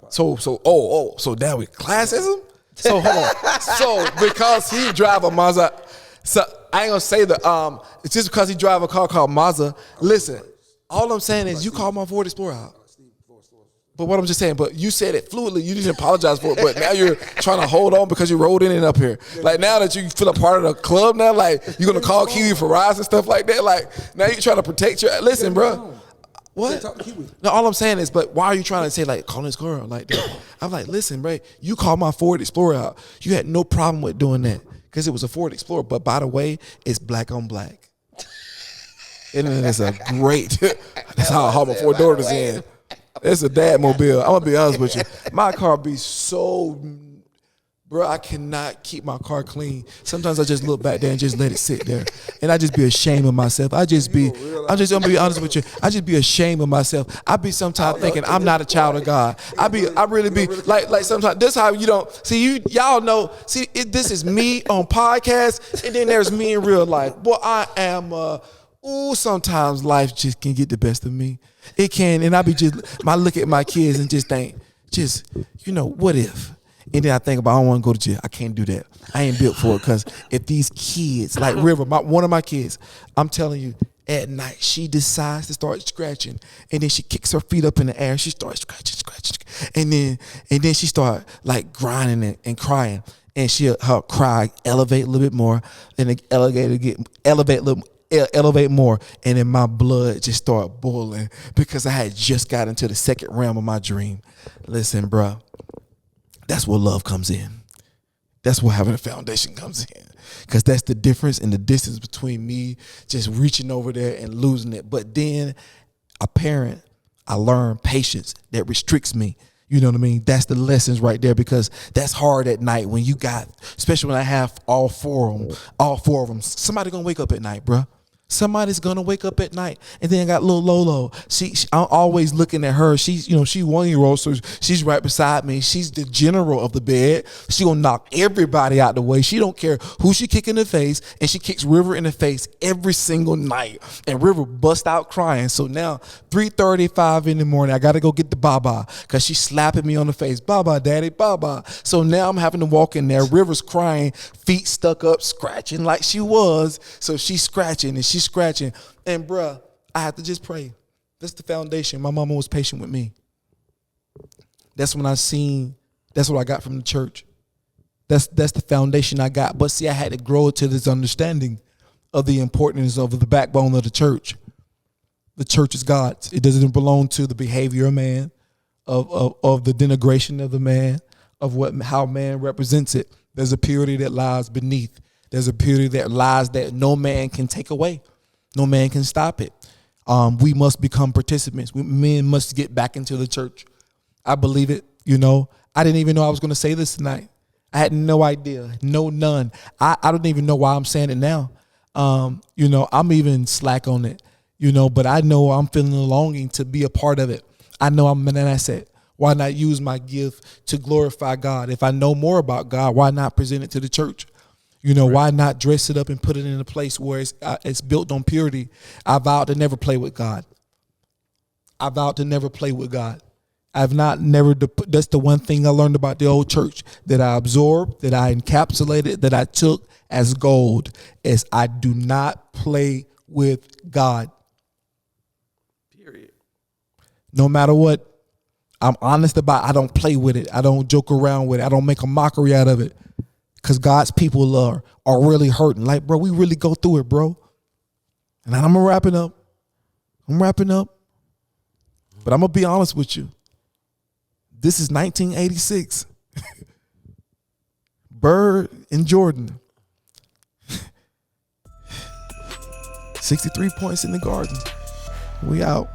So that with classism. So hold on. So because he drive a Mazda, so I ain't gonna say it's just because he drive a car called Mazda. Listen, all I'm saying is you called my Ford Explorer out. But what I'm just saying, but you said it fluidly. You didn't apologize for it. But now you're trying to hold on because you rolled in and up here. Like now that you feel a part of the club now, like you're gonna call Kiwi for rides and stuff like that. Like now you're trying to protect your. Listen, bro. What? No, all I'm saying is, but why are you trying to say like calling this girl out like that? I'm like, listen, bro. You called my Ford Explorer out. You had no problem with doing that because it was a Ford Explorer. But by the way, it's black on black. And it's a great. That's how I haul my 4 daughters in. It's a dad mobile. I'm gonna be honest with you. My car be so, bro. I cannot keep my car clean. Sometimes I just look back there and just let it sit there, and I just be ashamed of myself. I'm just gonna be honest with you. I just be ashamed of myself. I be sometimes thinking I'm not a child of God. I really be like sometimes. This how you don't see y'all know. See, this is me on podcast, and then there's me in real life. Boy, I am. Sometimes life just can get the best of me. It can, and I look at my kids and just think, what if? And then I think about, I don't want to go to jail. I can't do that. I ain't built for it because if these kids, like River, one of my kids, I'm telling you, at night she decides to start scratching, and then she kicks her feet up in the air. She starts scratching, and then she start like grinding and crying, and her cry elevate a little bit more, and the elevate more, and then my blood just start boiling because I had just got into the second realm of my dream. Listen, bro, that's where love comes in. That's where having a foundation comes in, because that's the difference in the distance between me just reaching over there and losing it. But then a parent, I learned patience that restricts me. You know what I mean? That's the lessons right there, because that's hard at night when you got, especially when I have all four of them. Somebody gonna wake up at night, bro. Somebody's gonna wake up at night. And then I got little Lolo. I'm always looking at her. She's 1-year-old, so she's right beside me. She's the general of the bed. She gonna knock everybody out the way. She don't care who she kick in the face, and she kicks River in the face every single night. And River bust out crying. So now 3:35 in the morning, I gotta go get the Baba because she's slapping me on the face. Baba, daddy, Baba. So now I'm having to walk in there. River's crying, feet stuck up, scratching like she was. So she's scratching and she's scratching. And bruh, I have to just pray. That's the foundation. My mama was patient with me. That's what I got from the church. That's the foundation I got. But see, I had to grow to this understanding of the importance of the backbone of the church. The church is God's. It doesn't belong to the behavior of man, of the denigration of the man, of how man represents it. There's a purity that lies beneath. There's a purity that lies that no man can take away. No man can stop it. We must become participants. Men must get back into the church. I believe it. I didn't even know I was going to say this tonight. I had no idea. None. I don't even know why I'm saying it now. I'm even slack on it, but I know I'm feeling a longing to be a part of it. I know I'm an asset. Why not use my gift to glorify God? If I know more about God, why not present it to the church? Why not dress it up and put it in a place where it's built on purity? I vowed to never play with God. That's the one thing I learned about the old church that I absorbed, that I encapsulated, that I took as gold, is I do not play with God. Period. No matter what, I'm honest about it. I don't play with it. I don't joke around with it. I don't make a mockery out of it. Because God's people are really hurting. Like, bro, we really go through it, bro. And I'm wrapping up. But I'm going to be honest with you. This is 1986. Bird and Jordan. 63 points in the Garden. We out.